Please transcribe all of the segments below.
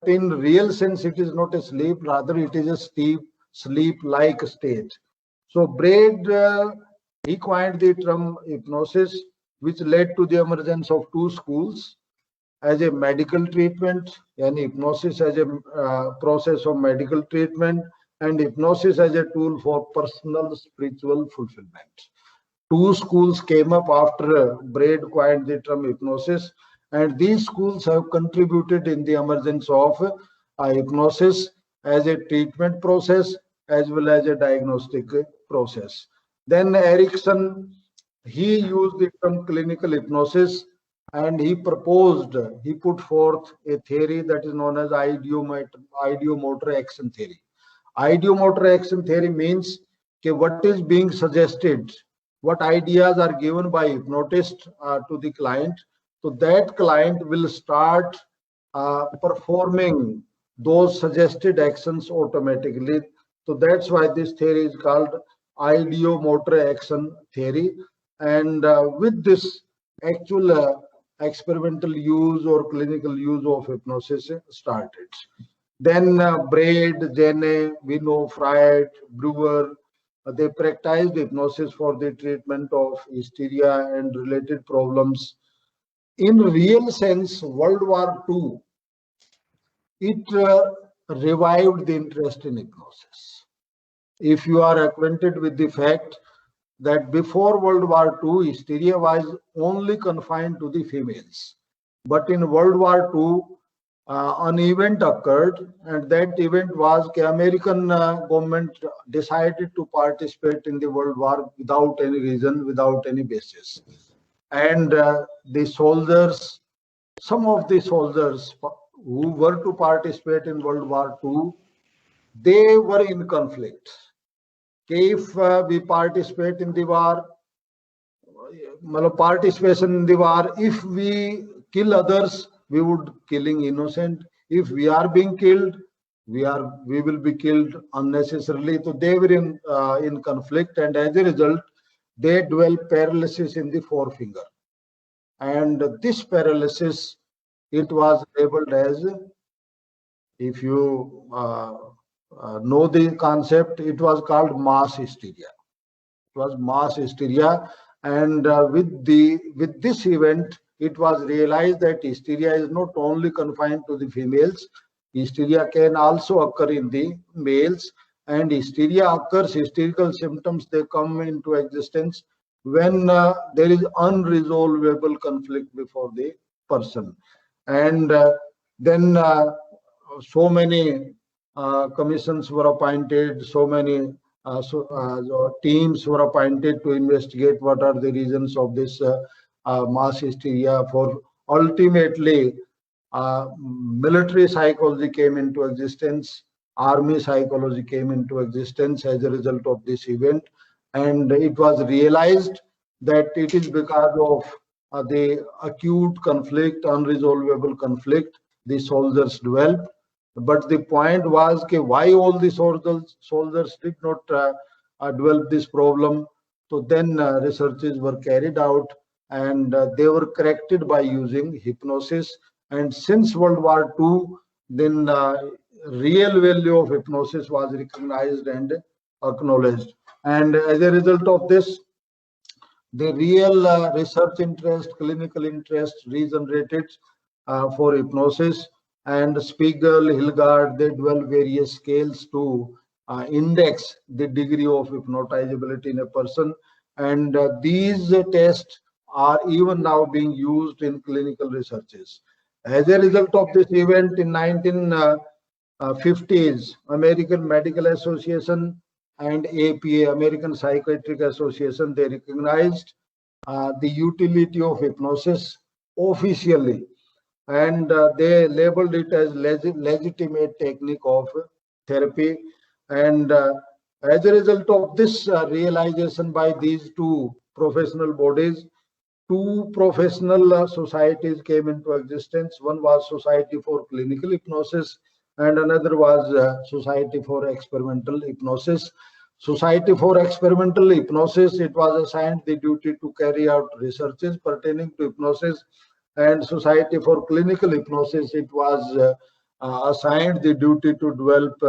in real sense, it is not a sleep, rather it is a sleep-like state. So Braid, he coined the term hypnosis, which led to the emergence of two schools as a medical treatment, and hypnosis as a process of medical treatment, and hypnosis as a tool for personal spiritual fulfillment. Two schools came up after Braid coined the term hypnosis, and these schools have contributed in the emergence of hypnosis as a treatment process as well as a diagnostic process. Then Erickson, he used the term clinical hypnosis, and he put forth a theory that is known as ideomotor action theory. Ideomotor action theory means what is being suggested, what ideas are given by hypnotist to the client, so that client will start performing those suggested actions automatically. So that's why this theory is called ideomotor action theory. And with this actual experimental use or clinical use of hypnosis started. Then Braid, Jenne, we know Freud, Brewer, they practiced hypnosis for the treatment of hysteria and related problems. In real sense, World War II, it revived the interest in hypnosis. If you are acquainted with the fact that before World War II, hysteria was only confined to the females. But in World War II, an event occurred, and that event was the American government decided to participate in the World War without any reason, without any basis. And the soldiers, some of the soldiers who were to participate in World War II, they were in conflict. If we participate in the war, participation in the war, if we kill others, we would killing innocent. If we are being killed, we will be killed unnecessarily. So they were in conflict, and as a result, they developed paralysis in the forefinger. And this paralysis, it was labeled as, if you know the concept, it was called mass hysteria. It was mass hysteria, and with this event, it was realized that hysteria is not only confined to the females. Hysteria can also occur in the males, and hysteria occurs. Hysterical symptoms, they come into existence when there is unresolvable conflict before the person, and then so many commissions were appointed, so many teams were appointed to investigate what are the reasons of this mass hysteria. For ultimately, military psychology came into existence, army psychology came into existence as a result of this event, and it was realized that it is because of the acute conflict, unresolvable conflict, the soldiers developed. But the point was why all the soldiers did not develop this problem. So then researches were carried out, and they were corrected by using hypnosis. And since World War II, then real value of hypnosis was recognized and acknowledged. And as a result of this, the real research interest, clinical interest regenerated for hypnosis. And Spiegel, Hilgard, they developed various scales to index the degree of hypnotizability in a person. And these tests are even now being used in clinical researches. As a result of this event in 1950s, American Medical Association and APA, American Psychiatric Association, they recognized the utility of hypnosis officially, and they labeled it as legitimate technique of therapy. And as a result of this realization by these two professional bodies, two professional societies came into existence. One was Society for Clinical Hypnosis, and another was Society for Experimental Hypnosis. Society for Experimental Hypnosis, it was assigned the duty to carry out researches pertaining to hypnosis, and Society for Clinical Hypnosis, it was assigned the duty to develop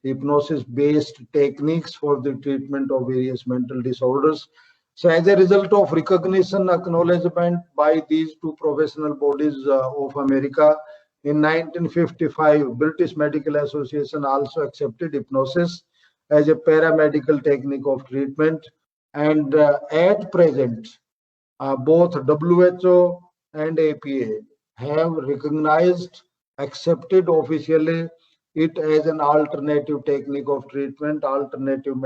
hypnosis-based techniques for the treatment of various mental disorders. So as a result of recognition, acknowledgement by these two professional bodies of America, in 1955, British Medical Association also accepted hypnosis as a paramedical technique of treatment. And at present, both WHO and APA have recognized, accepted officially it as an alternative technique of treatment, alternative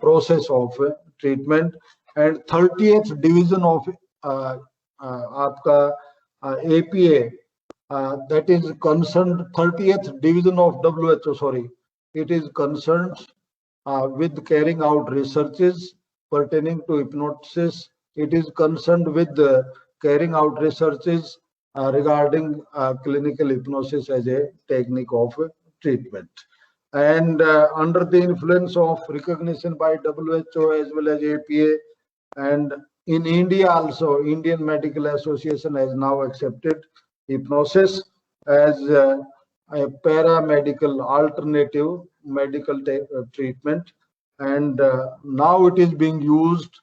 process of treatment. And 30th division of आपका APA, that is concerned, 30th division of WHO, sorry, it is concerned with carrying out researches pertaining to hypnosis. It is concerned with carrying out researches regarding clinical hypnosis as a technique of treatment. And under the influence of recognition by WHO as well as APA, and in India also, Indian Medical Association has now accepted hypnosis as a paramedical alternative medical treatment, and now it is being used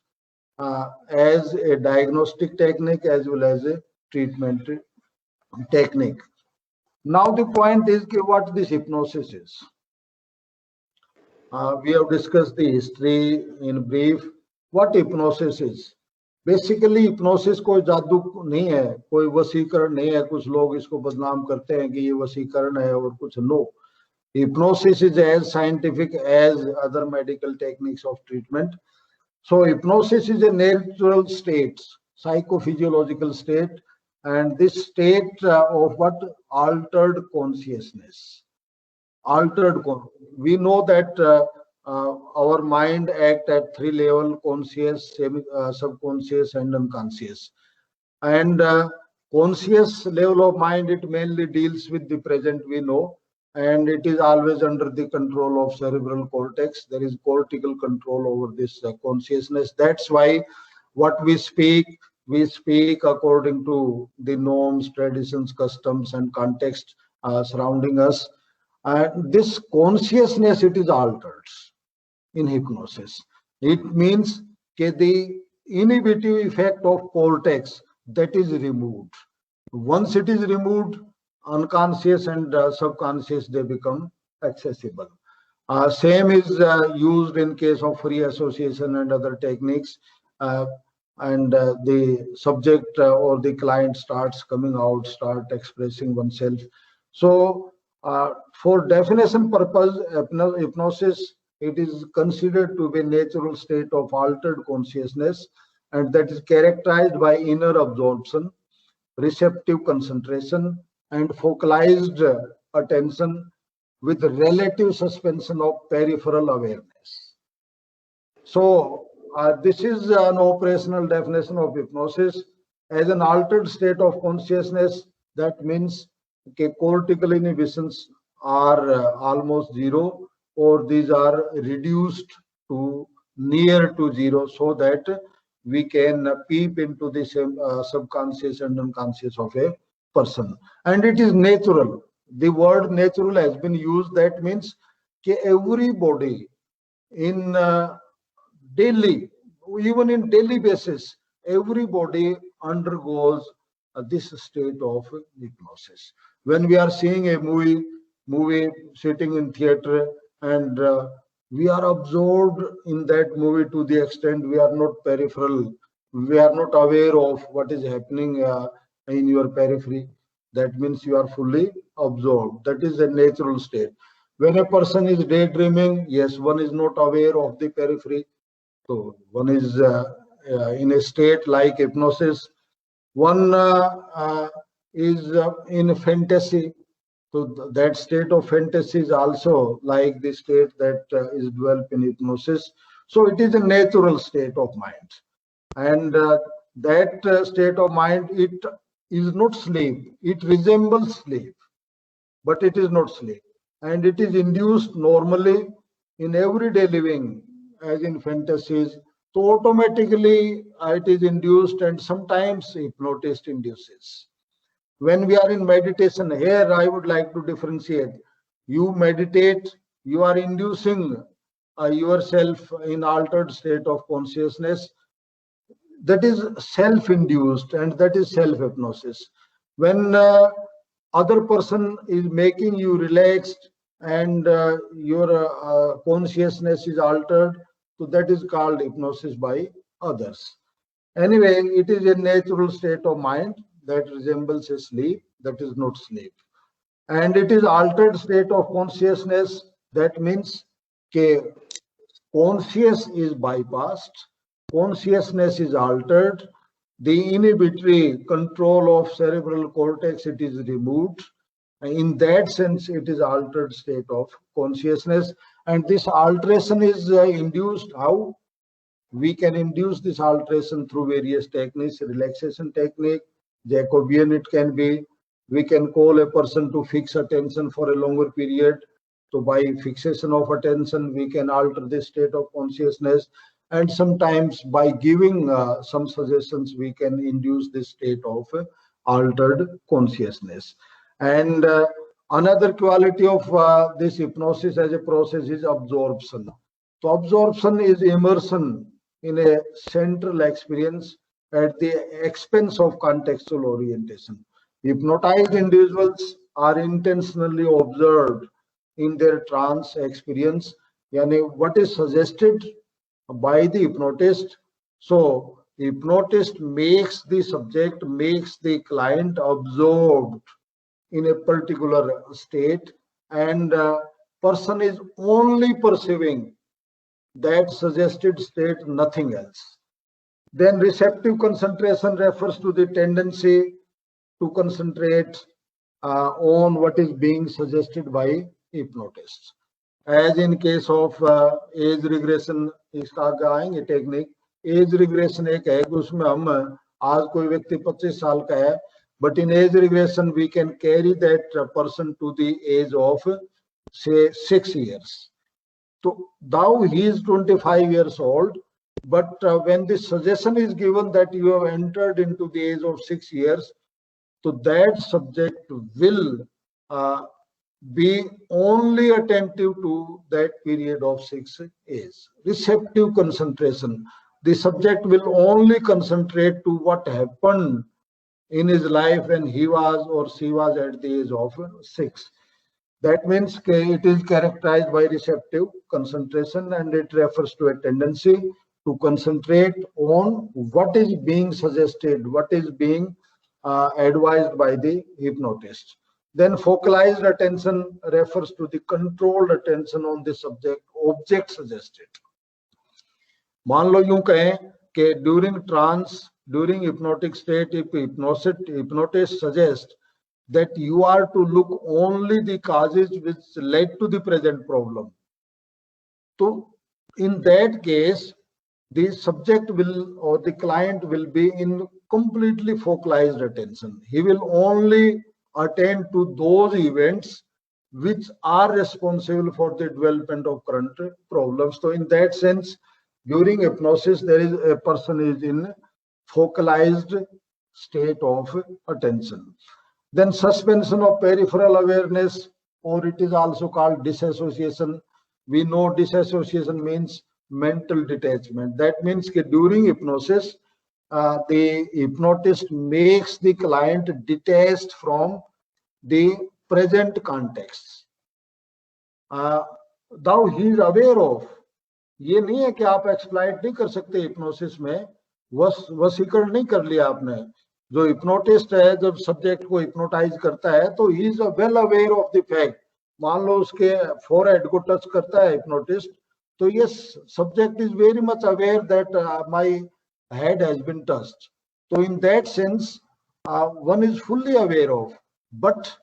as a diagnostic technique as well as a treatment technique. Now the point is what this hypnosis is. We have discussed the history in brief. What hypnosis is? Basically hypnosis कोई जादू नहीं है, कोई वशीकरण नहीं है. कुछ लोग इसको बदनाम करते हैं कि ये वशीकरण है और कुछ no. Hypnosis is as scientific as other medical techniques of treatment. So hypnosis is a natural state, psychophysiological state, and this state of what? Altered consciousness. We know that our mind act at three levels: conscious, subconscious, and unconscious. And conscious level of mind, it mainly deals with the present, we know, and it is always under the control of cerebral cortex. There is cortical control over this consciousness. That's why what we speak according to the norms, traditions, customs, and context surrounding us. This consciousness, it is altered in hypnosis. It means that the inhibitive effect of cortex, that is removed. Once it is removed, unconscious and subconscious, they become accessible. Same is used in case of free association and other techniques, and the subject or the client starts coming out, start expressing oneself. So for definition purpose, hypnosis, it is considered to be a natural state of altered consciousness, and that is characterized by inner absorption, receptive concentration, and focalized attention with relative suspension of peripheral awareness. So this is an operational definition of hypnosis as an altered state of consciousness. That means cortical inhibitions are almost zero, or these are reduced to near to zero, so that we can peep into the subconscious and unconscious of a person. And it is natural. The word natural has been used. That means everybody in daily, even in daily basis, everybody undergoes this state of hypnosis. When we are seeing a movie sitting in theater, and we are absorbed in that movie to the extent we are not peripheral, we are not aware of what is happening in your periphery. That means you are fully absorbed. That is a natural state. When a person is daydreaming, yes, one is not aware of the periphery. So one is in a state like hypnosis. One is in fantasy. So that state of fantasy is also like the state that is developed in hypnosis. So it is a natural state of mind. And that state of mind, it is not sleep. It resembles sleep, but it is not sleep. And it is induced normally in everyday living, as in fantasies. So automatically it is induced, and sometimes hypnotist induces. When we are in meditation, here I would like to differentiate. You meditate, you are inducing yourself in altered state of consciousness. That is self-induced and that is self-hypnosis. When other person is making you relaxed and your consciousness is altered, so that is called hypnosis by others. Anyway, it is a natural state of mind that resembles a sleep, that is not sleep. And it is altered state of consciousness, that means conscious is bypassed, consciousness is altered, the inhibitory control of cerebral cortex, it is removed. In that sense, it is altered state of consciousness. And this alteration is induced how? We can induce this alteration through various techniques, relaxation technique, Jacobian it can be. We can call a person to fix attention for a longer period. So by fixation of attention, we can alter the state of consciousness. And sometimes by giving some suggestions, we can induce this state of altered consciousness. And another quality of this hypnosis as a process is absorption. So absorption is immersion in a central experience at the expense of contextual orientation. Hypnotized individuals are intentionally observed in their trance experience. Yani what is suggested by the hypnotist. So hypnotist makes the subject, makes the client absorbed in a particular state, and person is only perceiving that suggested state, nothing else. Then receptive concentration refers to the tendency to concentrate on what is being suggested by hypnotist. As in case of age regression, इसका आगे आएंगे technique. As regression एक है कि उसमें हम आज कोई व्यक्ति 25 साल का है, but in age regression we can carry that person to the age of say 6 years. So now he is 25 years old, but when the suggestion is given that you have entered into the age of 6 years, so that subject will be only attentive to that period of 6 years. Receptive concentration. The subject will only concentrate to what happened in his life when he was or she was at the age of 6. That means it is characterized by receptive concentration, and it refers to a tendency to concentrate on what is being suggested, what is being advised by the hypnotist. Then focalized attention refers to the controlled attention on the subject object suggested. मान लो यूं कहें कि during trance, during hypnotic state, if hypnotist suggests that you are to look only the causes which led to the present problem. So in that case, the subject will or the client will be in completely focalized attention. He will only attend to those events which are responsible for the development of current problems. So in that sense, during hypnosis, there is a person is in focalized state of attention. Then suspension of peripheral awareness, or it is also called disassociation. We know disassociation means mental detachment. That means that during hypnosis, the hypnotist makes the client detached from the present context. Though he is aware of, ये नहीं है कि आप exploit नहीं कर सकते hypnosis में, वशीकरण नहीं कर लिया आपने. जो हिप्नोटिस्ट है जब सब्जेक्ट को हिप्नोटाइज करता है तो he is well aware of the fact. मान लो उसके फोरहेड को टच करता है हिप्नोटिस्ट, तो ये subject is very much aware that my head has been touched. तो in that sense one is fully aware of, but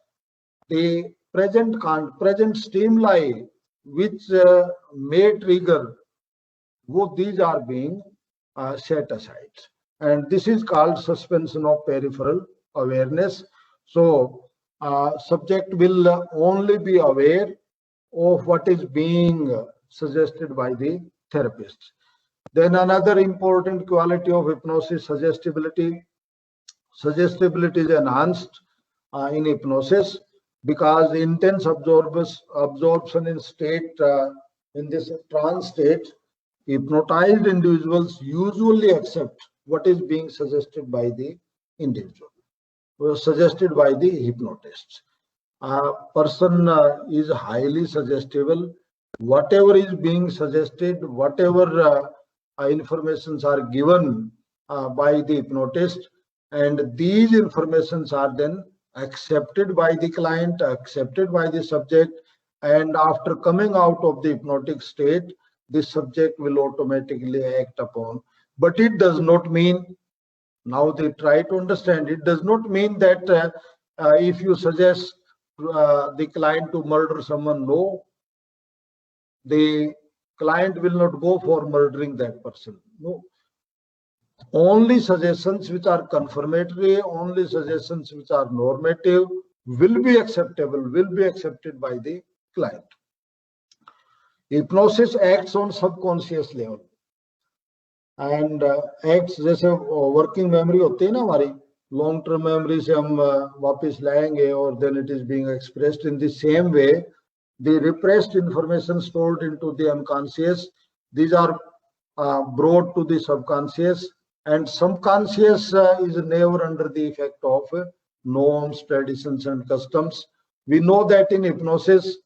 the present stimuli which may trigger, these are being set aside, and this is called suspension of peripheral awareness. So subject will only be aware of what is being suggested by the therapist. Then another important quality of hypnosis, suggestibility. Suggestibility is enhanced in hypnosis, because intense absorption in state, in this trance state, hypnotized individuals usually accept what is being suggested by the individual, suggested by the hypnotist. A person is highly suggestible. Whatever is being suggested, whatever informations are given by the hypnotist, and these informations are then accepted by the client, accepted by the subject, and after coming out of the hypnotic state, the subject will automatically act upon. But it does not mean, now they try to understand, it does not mean that if you suggest the client to murder someone, no, the client will not go for murdering that person. No. Only suggestions which are confirmatory, only suggestions which are normative will be acceptable, will be accepted by the client. Hypnosis acts on subconscious level and acts जैसे working memory होती है ना हमारी, long term memory से हम वापस लाएंगे और then it is being expressed in the same way. The repressed information stored into the unconscious, these are brought to the subconscious, and subconscious is never under the effect of norms, traditions, and customs. We know that in hypnosis,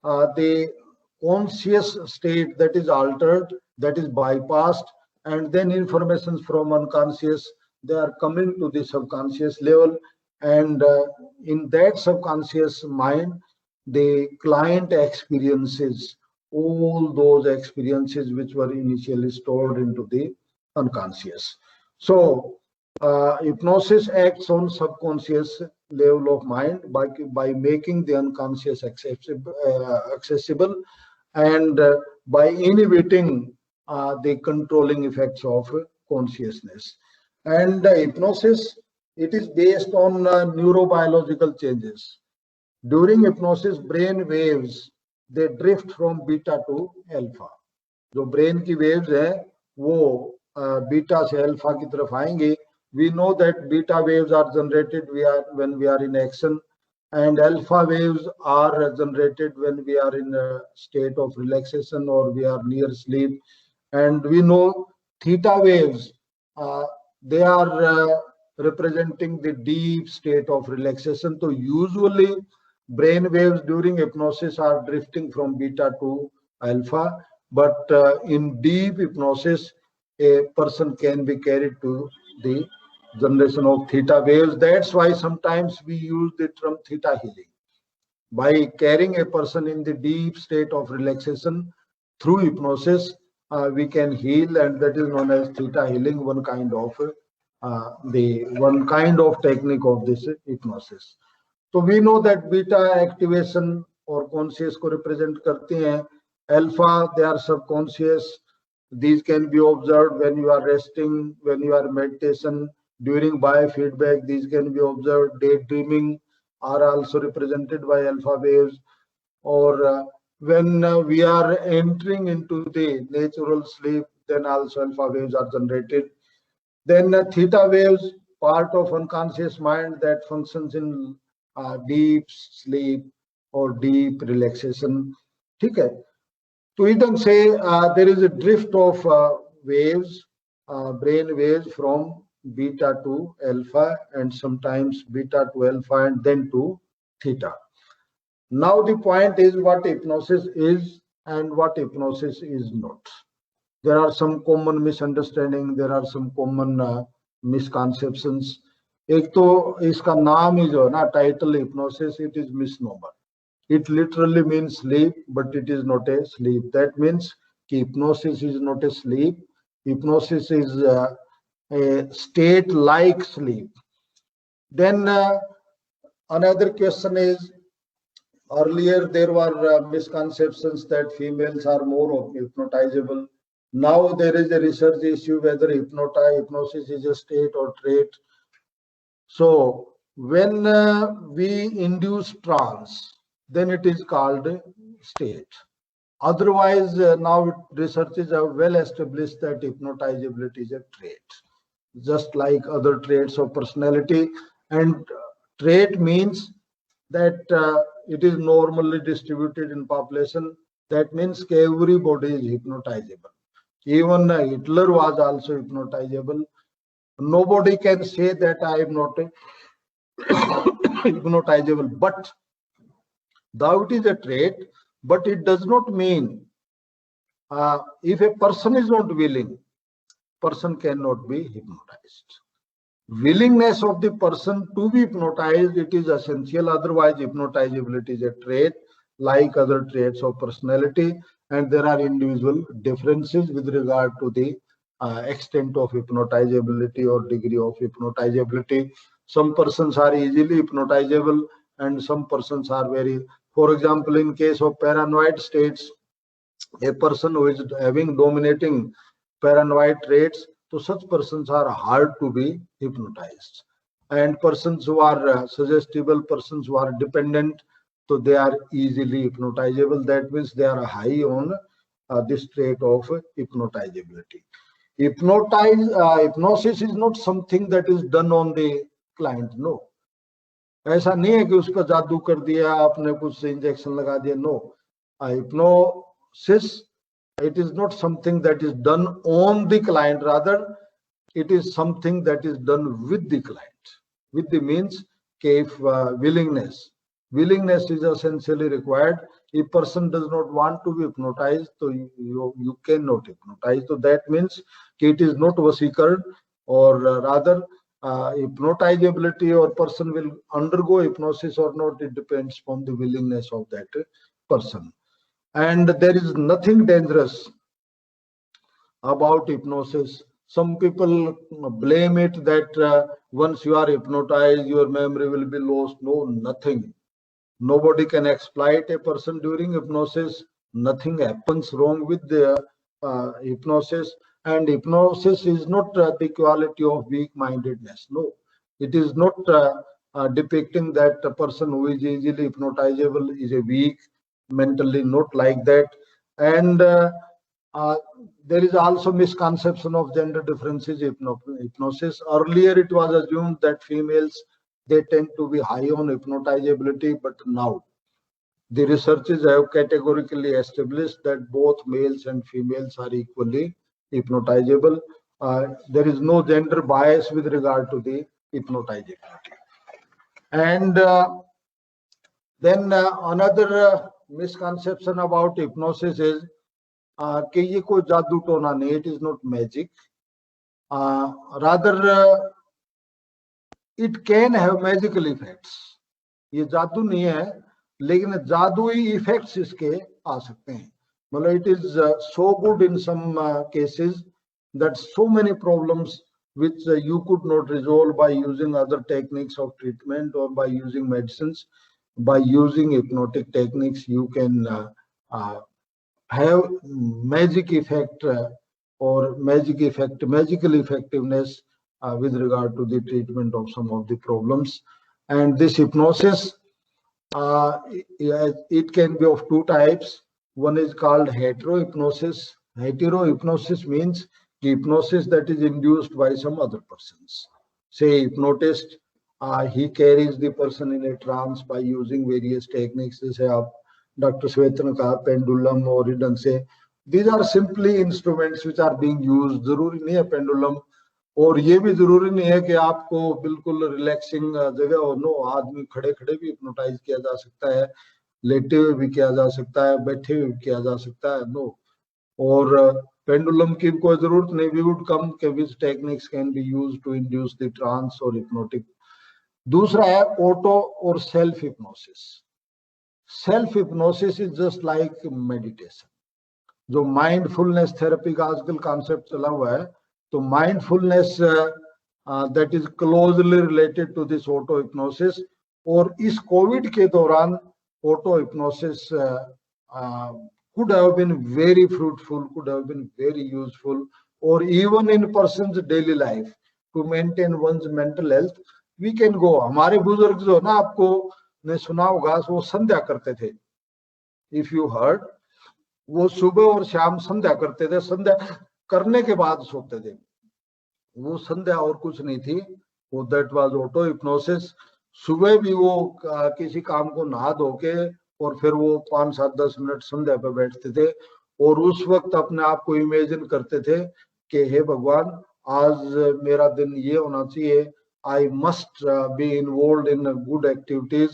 the conscious state that is altered, that is bypassed, and then information from unconscious, they are coming to the subconscious level, and in that subconscious mind, the client experiences all those experiences which were initially stored into the unconscious. So hypnosis acts on subconscious level of mind by making the unconscious accessible and by inhibiting the controlling effects of consciousness. And hypnosis, it is based on neurobiological changes. During hypnosis, brain waves, they drift from beta to alpha. जो brain की waves है, वो beta से alpha की तरफ आएंगे. We know that beta waves are generated when we are in action, and alpha waves are generated when we are in a state of relaxation or we are near sleep. And we know theta waves, they are representing the deep state of relaxation. So usually brain waves during hypnosis are drifting from beta to alpha, but in deep hypnosis, a person can be carried to the generation of theta waves. That's why sometimes we use the term theta healing. By carrying a person in the deep state of relaxation through hypnosis, we can heal, and that is known as theta healing, one kind of technique of this hypnosis. So we know that beta activation or conscious को represent करते हैं. Alpha, they are subconscious. These can be observed when you are resting, when you are meditation, during biofeedback. These can be observed. Daydreaming are also represented by alpha waves. Or when we are entering into the natural sleep, then also alpha waves are generated. Then theta waves, part of unconscious mind that functions in deep sleep or deep relaxation. ठीक है, तो we can say there is a drift of waves, brain waves from beta to alpha, and sometimes beta to alpha and then to theta. Now the point is what hypnosis is and what hypnosis is not. There are some common misunderstanding, there are some common misconceptions. एक तो इसका नाम ही जो है ना, title hypnosis, it is misnomer. It literally means sleep, but it is not a sleep. That means hypnosis is not a sleep. Hypnosis is a state like sleep. Then another question is, earlier there were misconceptions that females are more hypnotizable. Now there is a research issue whether hypnosis is a state or trait. So when we induce trance, then it is called state. Otherwise, now researchers have well established that hypnotizability is a trait, just like other traits of personality. And Trait means that it is normally distributed in population. That means everybody is hypnotizable. Even Hitler was also hypnotizable. Nobody can say that I am not hypnotizable, but though it is a trait, but it does not mean if a person is not willing, person cannot be hypnotized. Willingness of the person to be hypnotized, it is essential. Otherwise, hypnotizability is a trait like other traits of personality, and there are individual differences with regard to the extent of hypnotizability or degree of hypnotizability. Some persons are easily hypnotizable and some persons are very, for example, in case of paranoid states, a person who is having dominating paranoid traits, so such persons are hard to be hypnotized. And persons who are suggestible, persons who are dependent, so they are easily hypnotizable. That means they are high on this trait of hypnotizability. Hypnosis is not something that is done on the client. No, ऐसा नहीं है कि उस पर जादू कर दिया, आपने कुछ इंजेक्शन लगा दिया. No, hypnosis, it is not something that is done on the client, rather it is something that is done with the client. With the means if willingness is essentially required. If person does not want to be hypnotized, so you cannot hypnotize. So that means it is not vasicard, or rather hypnotizability or person will undergo hypnosis or not, it depends on the willingness of that person. And there is nothing dangerous about hypnosis. Some people blame it that once you are hypnotized, your memory will be lost. No, nothing. Nobody can exploit a person during hypnosis. Nothing happens wrong with the hypnosis. And hypnosis is not the quality of weak-mindedness. No, it is not depicting that a person who is easily hypnotizable is a weak mentally, not like that. And there is also misconception of gender differences in hypnosis. Earlier it was assumed that females, they tend to be high on hypnotizability, but now the researchers have categorically established that both males and females are equally hypnotizable. There is no gender bias with regard to the hypnotizability. And then another misconception about hypnosis is कि ये कोई जादू टोना नहीं, it is not magic. Rather it can have magical effects. ये जादू नहीं है, लेकिन जादुई इफेक्ट्स इसके आ सकते हैं. मतलब it is so good in some cases that so many problems which you could not resolve by using other techniques of treatment or by using medicines, by using hypnotic techniques, you can have magic effect or magical effectiveness with regard to the treatment of some of the problems. And this hypnosis, it can be of two types. One is called heterohypnosis. Heterohypnosis means hypnosis that is induced by some other persons. Say hypnotist, he carries the person in a trance by using various techniques. जैसे आप doctor श्वेत ने कहा pendulum और ढंग से. These are simply instruments which are being used. जरूरी नहीं है पेंडुलम, और ये भी जरूरी नहीं है कि आपको बिल्कुल रिलैक्सिंग जगह हो. नो, आदमी खड़े खड़े भी हिप्नोटाइज किया जा सकता है, लेटे हुए भी किया जा सकता है, बैठे हुए भी किया जा सकता है. नो, और पेंडुलम की कोई जरूरत नहीं. वी वुड कम के which techniques can be used to induce the trance और हिप्नोटिक. दूसरा है ऑटो और self hypnosis. Self hypnosis is just like meditation. जो माइंडफुलनेस थेरेपी का आजकल कॉन्सेप्ट चला हुआ है, तो mindfulness that is closely related to this auto hypnosis. और इस कोविड के दौरान auto hypnosis could have been very fruitful, could have been very useful, or even in person's daily life to maintain one's mental health. We can go. हमारे बुजुर्ग जो ना, आपको ने सुना होगा, वो संध्या करते थे. If you heard, वो सुबह और शाम संध्या करते थे. संध्या करने के बाद सोते थे. वो संध्या और कुछ नहीं थी. वो that was auto hypnosis. सुबह भी वो किसी काम को नहा धो के और फिर वो 5, 7, 10 मिनट संध्या पे बैठते थे और उस वक्त अपने आप को इमेजिन करते थे कि हे भगवान, आज मेरा दिन ये होना चाहिए, I must be involve in good activities,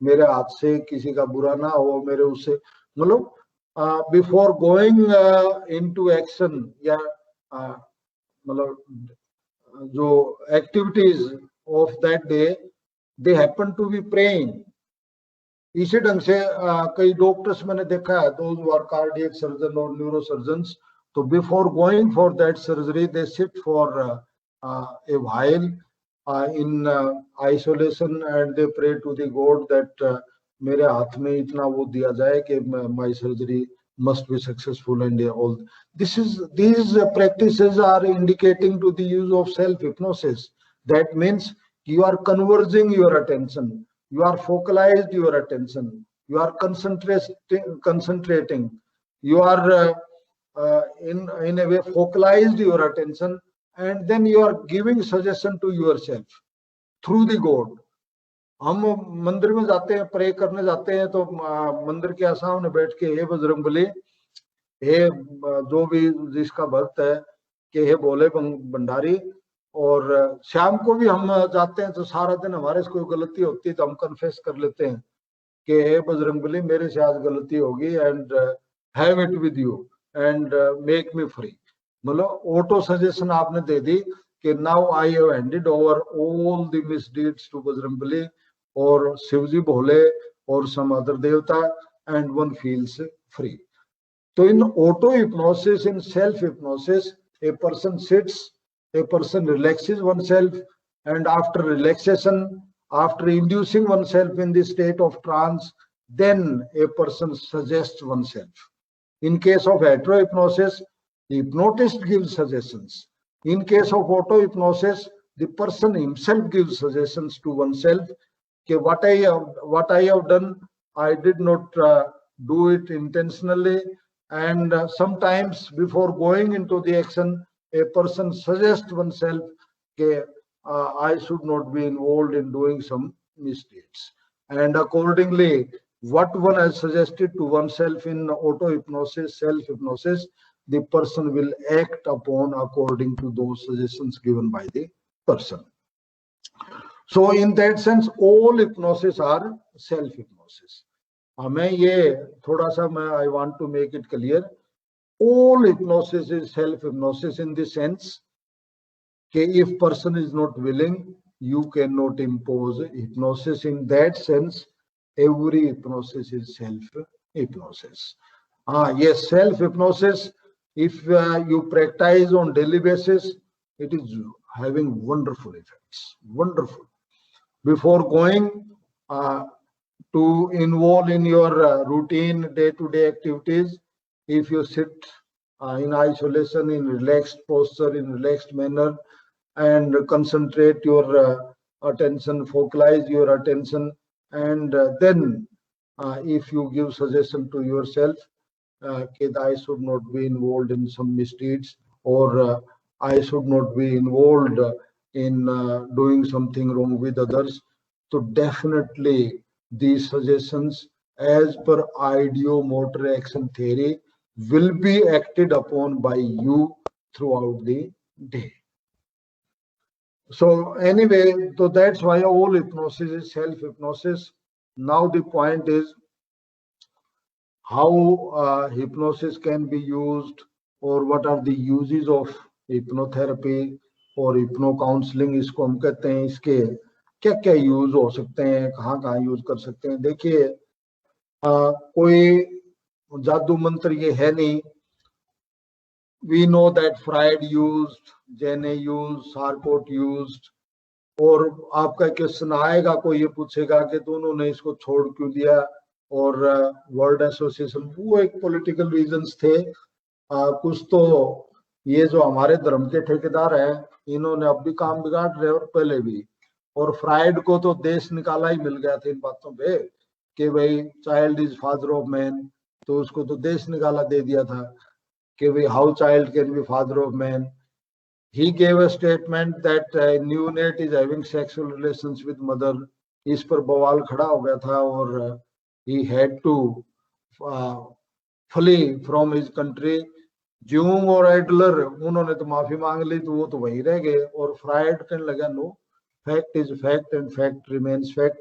मेरे हाथ से किसी का बुरा ना हो, मेरे उससे मतलब बिफोर गोइंग इनटू एक्शन या मतलब जो activities of that day, they happen to be praying. इसी ढंग से कई डॉक्टर्स मैंने देखा है, those who are cardiac surgeon और न्यूरो सर्जन्स, तो before going for that surgery they sit for a while in isolation and they pray to the God that मेरे हाथ में इतना वो दिया जाए कि my surgery must be successful and all. These practices are indicating to the use of self hypnosis. That means you are converging your attention, you are focalized your attention, you are concentrating, you are in a way focalized your attention, and then you are giving suggestion to yourself through the God. हम मंदिर में जाते हैं, pray करने जाते हैं, तो मंदिर के सामने बैठ के हे बजरंगबली, हे जो भी जिसका भक्त है, कि हे भोले भंडारी, और शाम को भी हम जाते हैं तो सारा दिन हमारे से कोई गलती होती है तो हम कन्फेस कर लेते हैं कि हे बजरंगबली, मेरे से आज गलती होगी, and have it with you and make me free. मतलब ऑटो सजेशन आपने दे दी कि now I have handed over all the misdeeds to Bajrangbali और शिवजी भोले और सम अदर देवता, एंड वन फील्स फ्री। तो in auto hypnosis, in self hypnosis, a person sits, a person relaxes oneself, and after relaxation, after inducing oneself in the state of trance, then a person suggests oneself. In case of heterohypnosis, the hypnotist gives suggestions. In case of auto-hypnosis, the person himself gives suggestions to oneself. Okay, what I have done, I did not do it intentionally, and sometimes before going into the action, a person suggests oneself that I should not be involved in doing some misdeeds. And accordingly, what one has suggested to oneself in auto-hypnosis, self-hypnosis, the person will act upon according to those suggestions given by the person. So in that sense, all hypnosis are self-hypnosis. मैं ये थोड़ा सा I want to make it clear. All hypnosis is self-hypnosis in the sense that if person is not willing, you cannot impose hypnosis. In that sense, every hypnosis is self-hypnosis. Yes, self-hypnosis, if you practice on daily basis, it is having wonderful effects, wonderful. Before going to involve in your routine day-to-day activities, if you sit in isolation, in relaxed posture, in relaxed manner, and concentrate your attention, focalize your attention, and then if you give suggestion to yourself that I should not be involved in some misdeeds, or I should not be involved in doing something wrong with others, so definitely these suggestions as per ideomotor action theory will be acted upon by you throughout the day. So anyway, so that's why all hypnosis is self-hypnosis. Now the point is how hypnosis can be used, or what are the uses of hypnotherapy or hypno-counseling, इसको हम कहते हैं, इसके क्या क्या use हो सकते हैं, कहाँ कहाँ यूज कर सकते हैं। देखिए, कोई जादू मंत्र ये है नहीं। We know that Freud used, Jenne used, Sarkot used, और आपका क्वेश्चन आएगा, कोई ये पूछेगा कि दोनों ने इसको छोड़ क्यों दिया, और वर्ल्ड एसोसिएशन, वो एक पॉलिटिकल रीजंस थे। कुछ तो ये जो हमारे धर्म के ठेकेदार हैं, इन्होंने अब भी काम बिगाड़ रहे और पहले भी, और फ्राइड को तो देश निकाला ही मिल गया था इन बातों पे कि भाई child is father of man, तो उसको तो देश निकाला दे दिया था कि भाई how child can be father of man. He gave a statement that neonate is having sexual relations with mother, इस पर बवाल खड़ा हो गया था और he had to flee from his country. ज्यूम और एडलर उन्होंने तो माफी मांग ली, तो वो तो वहीं रह गए, और फ्रायड कहने लगा no, fact is fact and fact remains fact,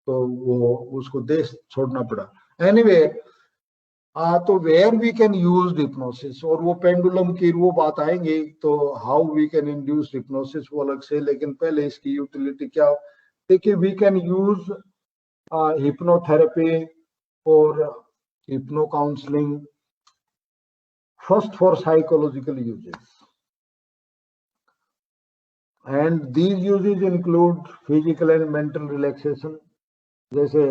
तो वो उसको देश छोड़ना पड़ा। एनीवे तो where we can use hypnosis, और वो पेंडुलम की वो बात आएंगे, तो how we can induce hypnosis वो अलग से, लेकिन पहले इसकी यूटिलिटी क्या। देखिए, we can use hypnotherapy or hypno counseling first for psychological uses, and these uses include physical and mental relaxation. जैसे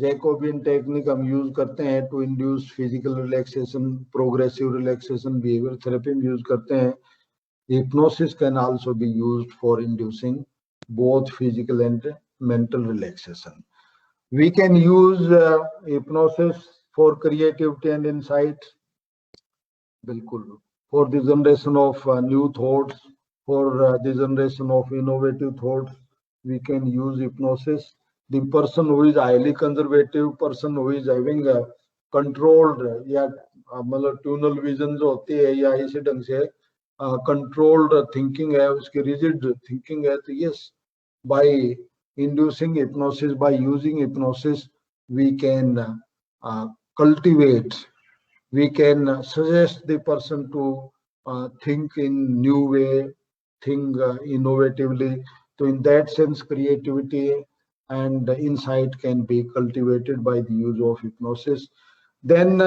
जैकोबियन टेक्निक हम यूज करते हैं to induce physical relaxation, progressive relaxation behaviour therapy में use करते हैं। Hypnosis can also be used for inducing both physical and mental relaxation. We can use hypnosis for creativity and insight, बिल्कुल, for the generation of new thoughts, for the generation of innovative thoughts, we can use hypnosis. The person who is highly conservative, person who is having a controlled या मतलब tunnel vision जो होती है या इसी ढंग से controlled thinking है, उसकी rigid thinking है, तो yes, by inducing hypnosis, by using hypnosis, we can cultivate, we can suggest the person to think in new way, think innovatively. So in that sense, creativity and insight can be cultivated by the use of hypnosis. Then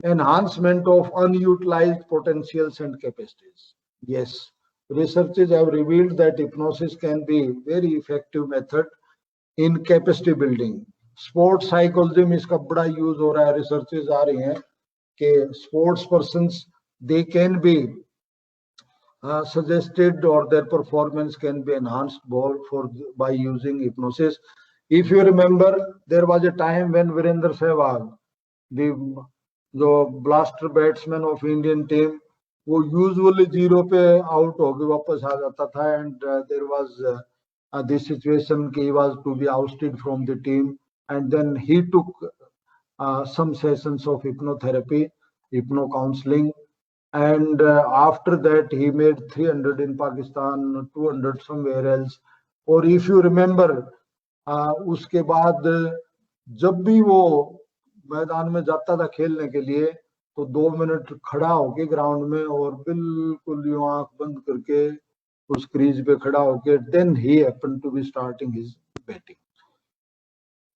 enhancement of unutilized potentials and capacities. Yes, researchers have revealed that hypnosis can be a very effective method in capacity building. Sports psychology में इसका बड़ा use हो रहा है, researches आ रही हैं कि sports persons they can be suggested or their performance can be enhanced by using hypnosis. If you remember, there was a time when Virender Sehwag, the blaster batsman of Indian team, वो usually zero पे out होके वापस आ जाता था, and there was this situation कि he was to be ousted from the team, and then he took some sessions of hypnotherapy, hypno counseling, and after that he made 300 in Pakistan, 200 somewhere else. और if you remember, उसके बाद जब भी वो मैदान में जाता था खेलने के लिए, तो 2 मिनट खड़ा होके ग्राउंड में और बिल्कुल यूं आंख बंद करके उस क्रीज पे खड़ा होके, then he happened to be starting his batting.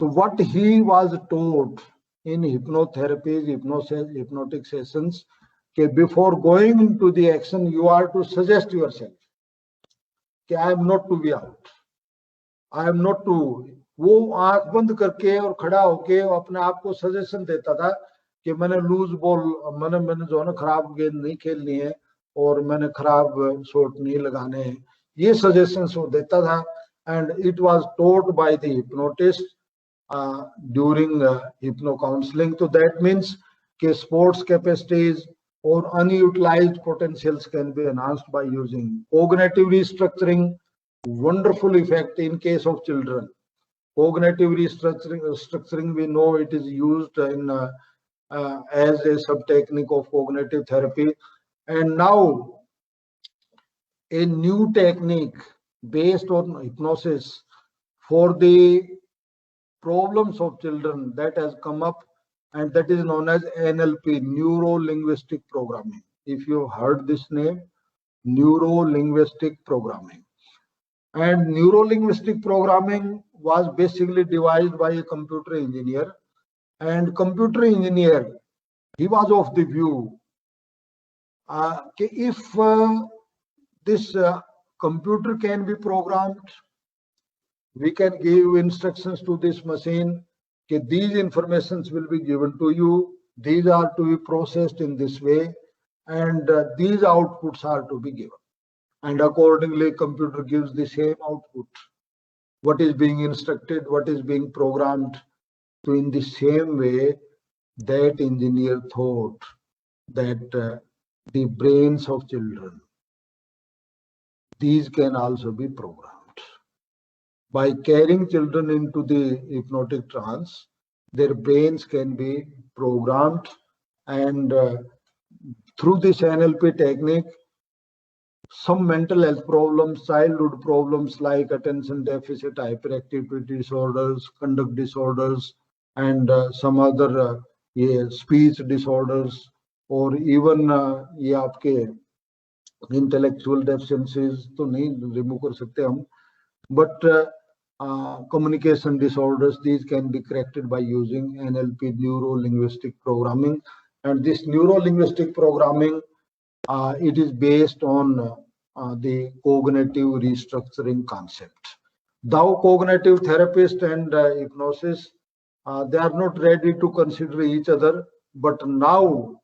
So what he was taught in hypnotherapy, hypnotic sessions, कि before going into the action you are to suggest yourself कि I am not to be out, I am not to, वो आंख बंद करके और खड़ा होके अपने आप को सजेशन देता था कि मैंने लूज बॉल, मैंने जो है ना खराब गेंद नहीं खेलनी है और मैंने खराब शॉट नहीं लगाने हैं, ये सजेशंस वो देता था, and it was taught by the hypnotist during hypno counseling. So that means कि sports capacities or unutilized potentials can be enhanced by using cognitive restructuring. Wonderful effect in case of children. Cognitive restructuring, we know it is used in as a sub technique of cognitive therapy, and now a new technique based on hypnosis for the problems of children that has come up, and that is known as NLP, neuro-linguistic programming. If you heard this name, neuro-linguistic programming. And neuro-linguistic programming was basically devised by a computer engineer, and computer engineer, he was of the view if this computer can be programmed, we can give instructions to this machine that these informations will be given to you, these are to be processed in this way, and these outputs are to be given, and accordingly computer gives the same output, what is being instructed, what is being programmed. So in the same way, that engineer thought that the brains of children, these can also be programmed. By carrying children into the hypnotic trance, their brains can be programmed, and through this NLP technique, some mental health problems, childhood problems like attention deficit hyperactivity disorders, conduct disorders, and some other speech disorders, or even ये आपके intellectual deficiencies तो नहीं remove कर सकते हम, but communication disorders, these can be corrected by using NLP, neuro-linguistic programming. And this neuro-linguistic programming, it is based on the cognitive restructuring concept. Though cognitive therapist and hypnosis, they are not ready to consider each other, but now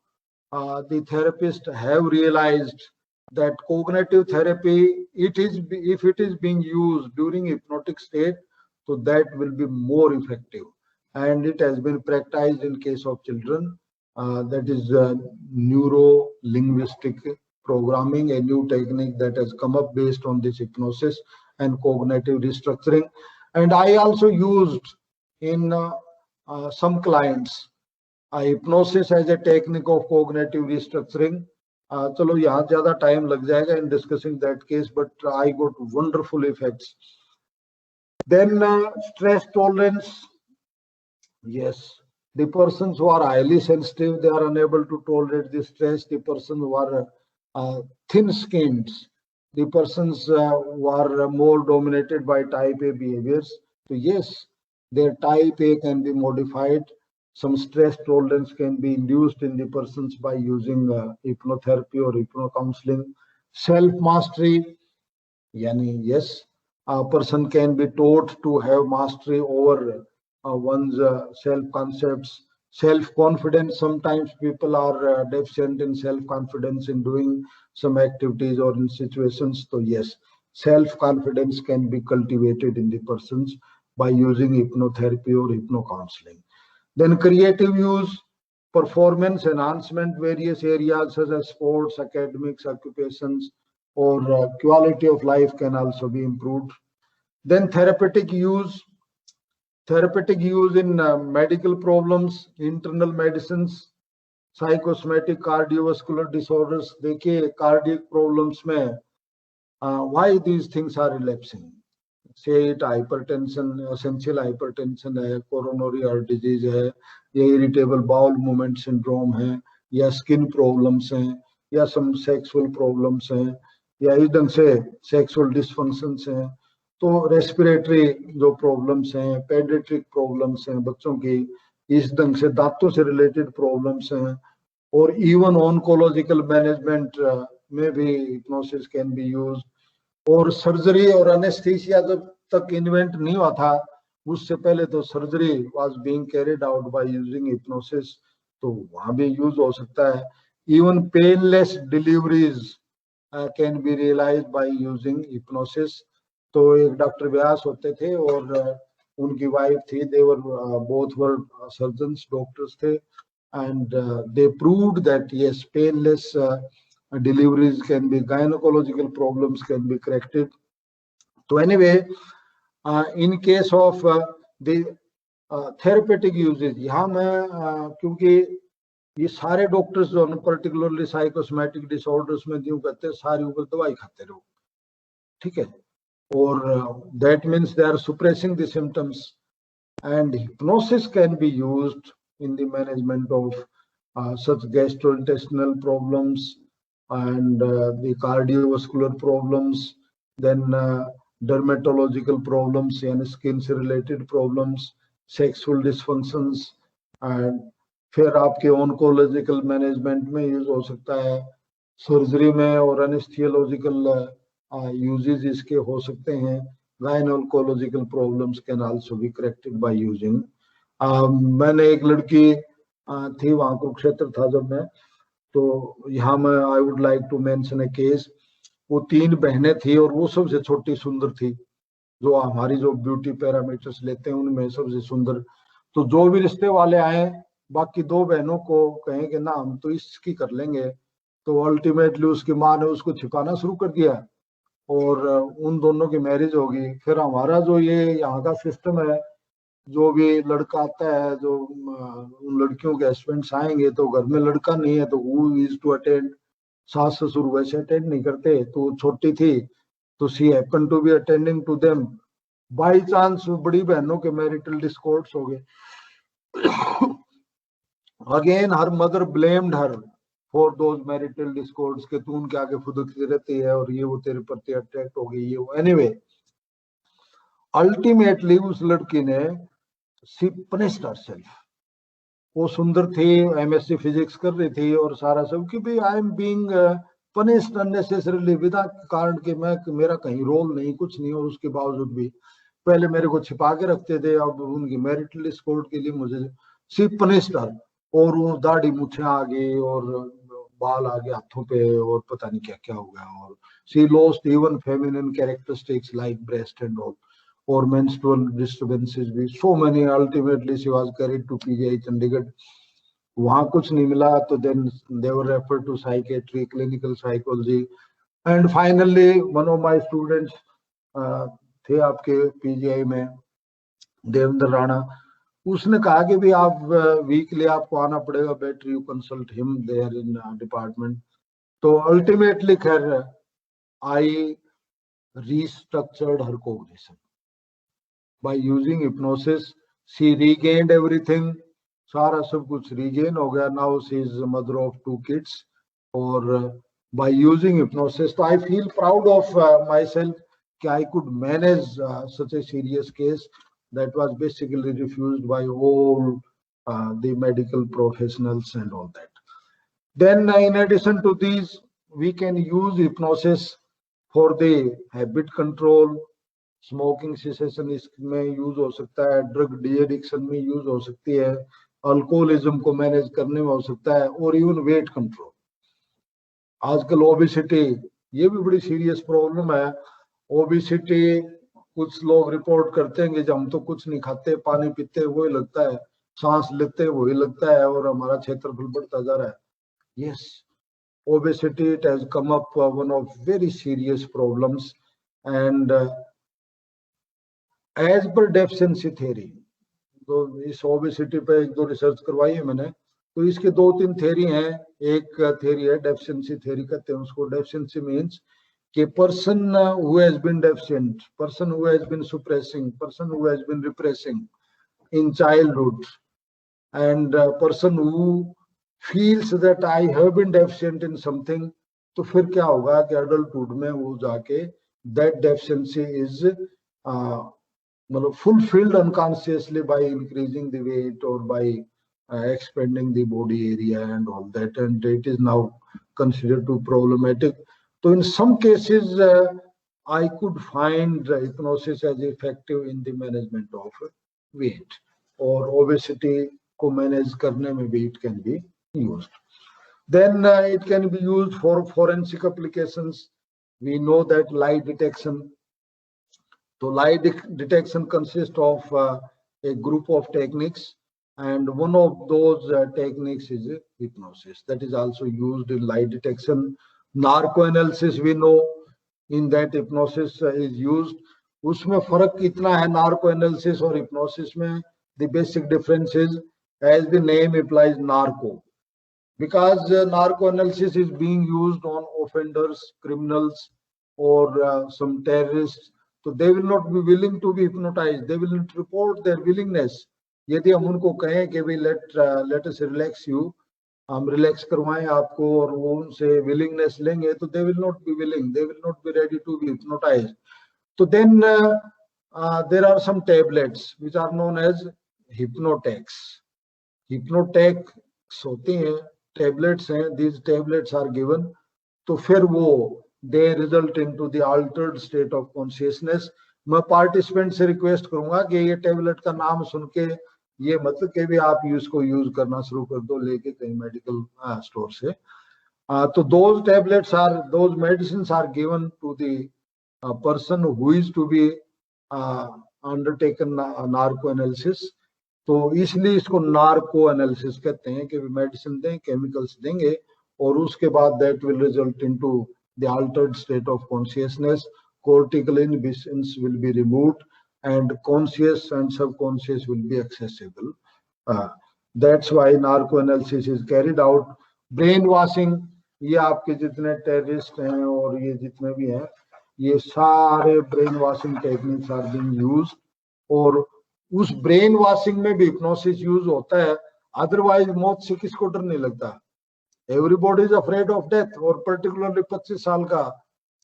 the therapists have realized that cognitive therapy, if it is being used during hypnotic state, so that will be more effective. And it has been practiced in case of children. That is neuro-linguistic programming, a new technique that has come up based on this hypnosis and cognitive restructuring. And I also used in some clients hypnosis as a technique of cognitive restructuring. चलो यहाँ ज्यादा time लग जाएगा in discussing that case, but I got wonderful effects. Then stress tolerance. Yes, the persons who are highly sensitive, they are unable to tolerate the stress. The persons who are thin-skinned, the persons who are more dominated by type A behaviors. So yes, their type A can be modified. Some stress tolerance can be induced in the persons by using hypnotherapy or hypnocounseling. Self-mastery, yani yes, a person can be taught to have mastery over one's self-concepts. Self-confidence, sometimes people are deficient in self-confidence in doing some activities or in situations. So yes, self-confidence can be cultivated in the persons by using hypnotherapy or hypnocounseling. Then creative use, performance enhancement, various areas such as sports, academics, occupations, or quality of life can also be improved. Then therapeutic use in medical problems, internal medicines, psychosomatic cardiovascular disorders. देखिए cardiac problems में why these things are relapsing. Say it hypertension, essential hypertension है, coronary heart disease है, या irritable bowel movement syndrome है, या skin problems हैं, या some sexual problems हैं, या इस ढंग से sexual dysfunctions हैं, तो respiratory जो problems हैं, pediatric problems हैं बच्चों की, इस ढंग से दांतों से related problems हैं, और even oncological management में भी hypnosis can be used. और सर्जरी और एनेस्थीसिया जब तक इन्वेंट नहीं हुआ था, उससे पहले तो surgery was being carried out by using hypnosis, तो वहां भी यूज हो सकता है. Even painless deliveries can be realised by using hypnosis. तो एक डॉक्टर व्यास होते थे और उनकी वाइफ थी, they were both were surgeons, doctors थे, and they proved that yes painless deliveries can be, gynecological problems can be corrected. So anyway, in case of the therapeutic uses, यहाँ मैं क्योंकि ये सारे डॉक्टर्स जो पर्टिकुलरली साइकोसोमैटिक डिसऑर्डर्स में क्यों कहते हैं, सारे ऊपर दवाई खाते रहो, ठीक है, और that means they are suppressing the symptoms, and hypnosis can be used in the management of such gastrointestinal problems and the cardiovascular problems, then dermatological problems and skin related problems, sexual dysfunctions, and फिर आपके oncological management में use हो सकता है, surgery में और anesthesiological uses इसके हो सकते हैं. Gynecological problems can also be corrected by using. मैंने एक लड़की थी, वहां कुरुक्षेत्र था जब मैं, तो यहाँ मैं I would like to mention a case. वो 3 बहनें थी और वो सबसे छोटी सुंदर थी, जो हमारी जो ब्यूटी पैरामीटर्स लेते हैं उनमें सबसे सुंदर. तो जो भी रिश्ते वाले आए, बाकी 2 बहनों को कहें कि ना हम तो इसकी कर लेंगे, तो अल्टीमेटली उसकी माँ ने उसको छिपाना शुरू कर दिया और उन दोनों की मैरिज होगी। फिर हमारा जो ये यहाँ का सिस्टम है, जो भी लड़का आता है, जो उन लड़कियों के हस्बैंड्स आएंगे तो घर में लड़का नहीं है तो हु इज टू अटेंड, सास ससुर वैसे अटेंड नहीं करते। तो छोटी थी तो she happen to be attending to them. By chance बड़ी बहनों के मैरिटल डिस्कॉर्ड्स हो गए। Again her mother blamed her for those marital discords के तू उनके आगे फुदकती रहती है और ये वो तेरे प्रति अट्रैक्ट हो गई, ये वो। एनीवे अल्टीमेटली उस लड़की ने शी पनिश्ड हरसेल्फ। वो सुंदर थी, एमएससी फिजिक्स कर रही थी और सारा सब कि भाई I am being punished unnecessarily, बिना कारण के। मैं, मेरा कहीं रोल नहीं, कुछ नहीं, और उसके बावजूद भी पहले मेरे को छिपा के रखते थे, अब उनकी मैरिटल डिस्कॉर्ड के लिए मुझे सी पनिश्ड हर। और वो दाढ़ी मूछें आ गई और बाल आ गए हाथों पे और पता नहीं क्या क्या हो गया। और she lost even feminine characteristics like breast and all, or menstrual disturbances भी so many. Ultimately she was carried to PGI Chandigarh. वहाँ कुछ नहीं मिला तो then they were referred to psychiatry, clinical psychology, and finally one of my students थे आपके PGI में, देवेंद्र राणा, उसने कहा कि भी आप वीकली आपको आना पड़ेगा, better you consult him there in department. तो अल्टीमेटली खैर I restructured her cognition. By using hypnosis, she regained everything. सारा सब कुछ regain हो गया. Now she is a mother of 2 kids. और by using hypnosis, so I feel proud of myself कि I could manage such a serious case that was basically refused by all the medical professionals and all that. Then in addition to these, we can use hypnosis for the habit control. Smoking cessation इसमें use हो सकता है, drug de addiction में use हो सकती है, alcoholism को manage करने में हो सकता है, और इवन वेट कंट्रोल। आजकल ओबेसिटी ये भी बड़ी सीरियस प्रॉब्लम है। ओबेसिटी कुछ लोग रिपोर्ट करते हैं कि जब हम तो कुछ नहीं खाते, पानी पीते वही लगता है, सांस लेते वही लगता है, और हमारा क्षेत्रफल बढ़ता जा रहा है। Yes, obesity it has come up one of very serious problems. And as per deficiency theory, तो इस ओबेसिटी पे 1-2 रिसर्च करवाई है मैंने, तो इसके 2-3 थ्योरी हैं। एक थ्योरी है डेफिशिएंसी थ्योरी कहते हैं उसको। डेफिशिएंसी मींस कि person who has been deficient, person who has been suppressing, person who has been repressing in childhood, and person who feels that I have been deficient in something, तो फिर क्या होगा कि adulthood में वो जाके that deficiency is fulfilled unconsciously by increasing the weight or by expanding the body area and all that, and it is now considered to problematic. So in some cases I could find hypnosis as effective in the management of weight, or obesity ko manage karne mein bhi it can be used. Then it can be used for forensic applications. We know that lie detection. So lie detection consists of a group of techniques, and one of those techniques is hypnosis. That is also used in lie detection. Narcoanalysis, we know, in that hypnosis is used. उसमें फर्क इतना है narcoanalysis और hypnosis में, the basic difference is, as the name implies, narco, because narcoanalysis is being used on offenders, criminals, or some terrorists. So they will not be willing to be hypnotized. They will not report their willingness. यदि हम उनको कहें कि भाई let us relax you, हम relax करवाएं आपको, और वो उनसे विलिंगनेस लेंगे, तो they will not be willing. They will not be ready to be hypnotized. So then there are some tablets which are known as hypnotecs. Hypnotecs होती हैं, tablets हैं. These tablets are given. तो फिर वो they result into the altered state of consciousness. मैं participant से request करूंगा कि ये टेबलेट का नाम सुन के ये मतलब कि भी आप इसको यूज करना शुरू कर दो लेके कहीं मेडिकल स्टोर से। तो those tablets are, those medicines are given to the person who is to be undertaken narco analysis. तो इसलिए इसको नार्को एनालिसिस कहते हैं कि मेडिसिन दें, केमिकल्स देंगे, और उसके बाद that will result into the altered state of consciousness, cortical inhibitions will be removed, and conscious and subconscious will be accessible. That's why narco-analysis is carried out. Brainwashing, ये आपके जितने टेररिस्ट हैं और ये जितने भी हैं, ये सारे brain washing techniques are being used, और उस ब्रेन वॉशिंग में भी हिप्नोसिस यूज होता है, अदरवाइज मौत से किसको डर नहीं लगता? Everybody is afraid of death, और पर्टिकुलरली 25 साल का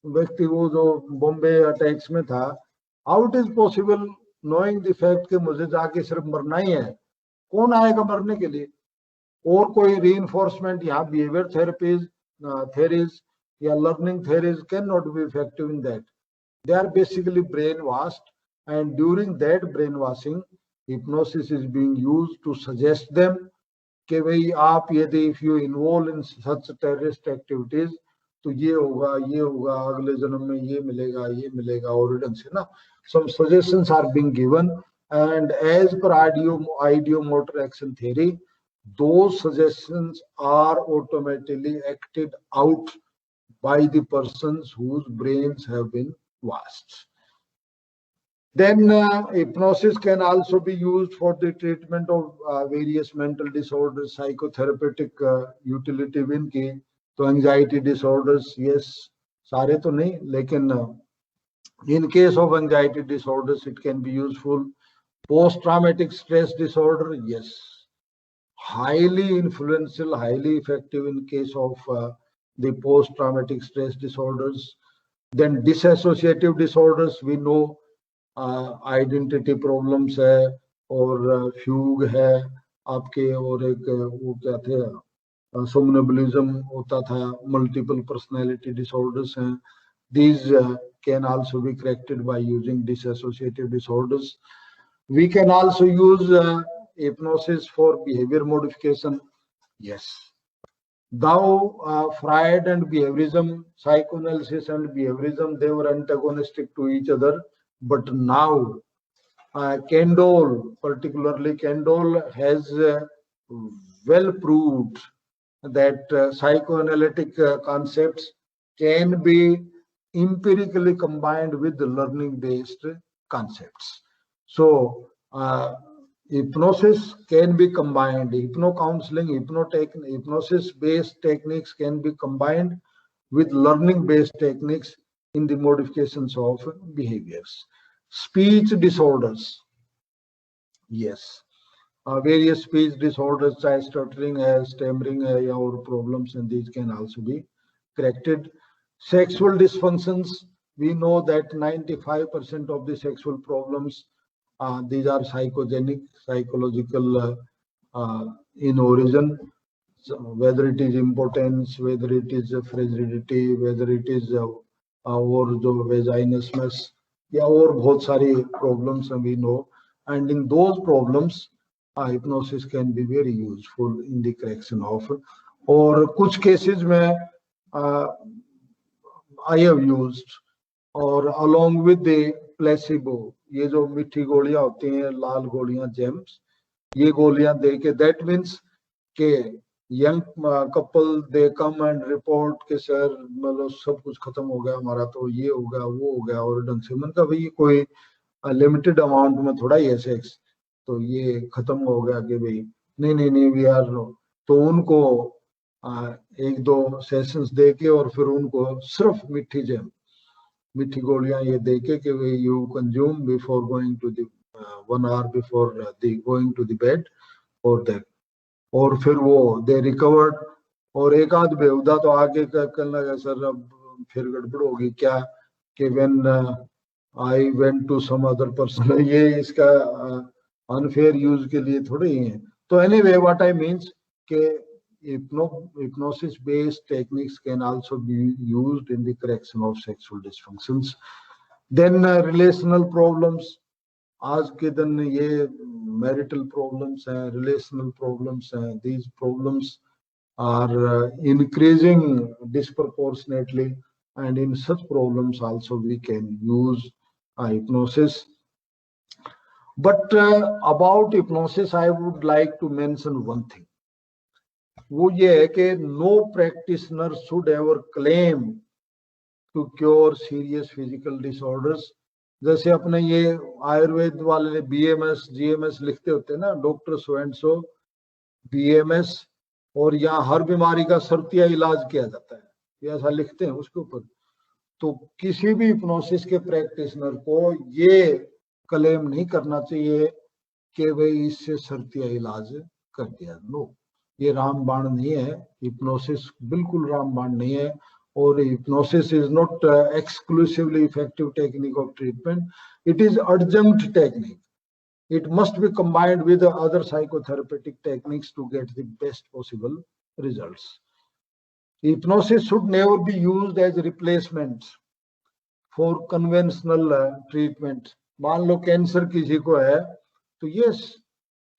व्यक्ति वो जो बॉम्बे अटैक्स में था, how it is possible knowing the fact कि मुझे जाके सिर्फ मरना ही है, कौन आएगा मरने के लिए? और कोई रीइंफोर्समेंट या बिहेवियर थेरेपीज theories या learning theories cannot be effective in that. They are basically brainwashed, and during that brainwashing, hypnosis is being used to suggest them कि भाई आप यदि if you involve in such terrorist activities तो ये होगा, अगले जन्म में ये मिलेगा, और ढंग से ना some suggestions are being given, and as per ideomotor action theory, those suggestions are automatically acted out by the persons whose brains have been washed. Then hypnosis can also be used for the treatment of various mental disorders, psychotherapeutic utility भी इनकी, तो anxiety disorders, yes, सारे तो नहीं, लेकिन in case of anxiety disorders it can be useful. Post-traumatic stress disorder, yes, highly influential, highly effective in case of the post-traumatic stress disorders. Then dissociative disorders, we know identity problems है, और फ्यूग है आपके, और एक वो क्या थे सोमनबुलिज्म होता था, मल्टीपल पर्सनैलिटी डिसऑर्डर्स हैं. These can also be corrected by using dissociative disorders. We can also use hypnosis for behavior modification. Yes. Though Freud and behaviorism, psychoanalysis and behaviorism, they were antagonistic to each other. But now, Kendall, particularly Kendall, has well proved that psychoanalytic concepts can be empirically combined with the learning-based concepts. So, hypnosis can be combined. Hypno-counseling, hypnosis-based techniques can be combined with learning-based techniques in the modifications of behaviors. Speech disorders, yes, various speech disorders, चाहे stuttering है, stammering है, या और problems, and these can also be corrected. Sexual dysfunctions, we know that 95% of the sexual problems, these are psychogenic, psychological in origin. So whether it is impotence, whether it is fragility, whether it is और जो vaginismus, या और बहुत सारी problems we know, and in those problems hypnosis can be very useful in the correction of. और कुछ cases में I have used, और along with the placebo, ये जो मीठी गोलियां होती हैं, लाल गोलियां, जेम्स, ये गोलियां दे के, that means के young couple they come and report कि सर मतलब सब कुछ खत्म हो गया हमारा, तो ये हो गया, वो हो गया, और ढंग से मन का भाई कोई लिमिटेड अमाउंट में थोड़ा ही है सेक्स, तो ये खत्म हो गया कि भाई नहीं वी आर, तो उनको एक दो सेशंस दे के और फिर उनको सिर्फ मीठी गोलियां ये दे के कि भाई you consume before going to the 1 hour before the going to the bed, और दैट, और फिर वो दे रिकवर्ड. और एक आध बेहुदा तो आगे कहने लगा सर अब फिर गड़बड़ होगी क्या, कि when I went to some other person, ये इसका अनफेयर यूज के लिए थोड़े ही है. तो एनीवे व्हाट आई मींस के hypnosis based techniques can also be used in the correction of sexual dysfunctions. Then relational problems, आज के दिन ये marital problems हैं, relational problems हैं, these problems are increasing disproportionately, and in such problems also we can use hypnosis. But about hypnosis I would like to mention one thing. वो ये है कि no practitioner should ever claim to cure serious physical disorders. जैसे अपने ये आयुर्वेद वाले BMS GMS लिखते होते हैं ना, doctor so and so BMS, और यहाँ हर बीमारी का शर्तिया इलाज किया जाता है, ये ऐसा लिखते हैं उसके ऊपर। तो किसी भी हिप्नोसिस के प्रैक्टिशनर को ये क्लेम नहीं करना चाहिए कि भाई इससे शर्तिया इलाज कर दिया। नो, ये रामबाण नहीं है, हिप्नोसिस बिल्कुल रामबाण नहीं है। और hypnosis is not exclusively effective technique of treatment, it is urgent technique. It must be combined with the other psychotherapeutic techniques to get the best possible results. Hypnosis should never be used as a replacement for conventional treatment. मान लो cancer किसी को है तो yes,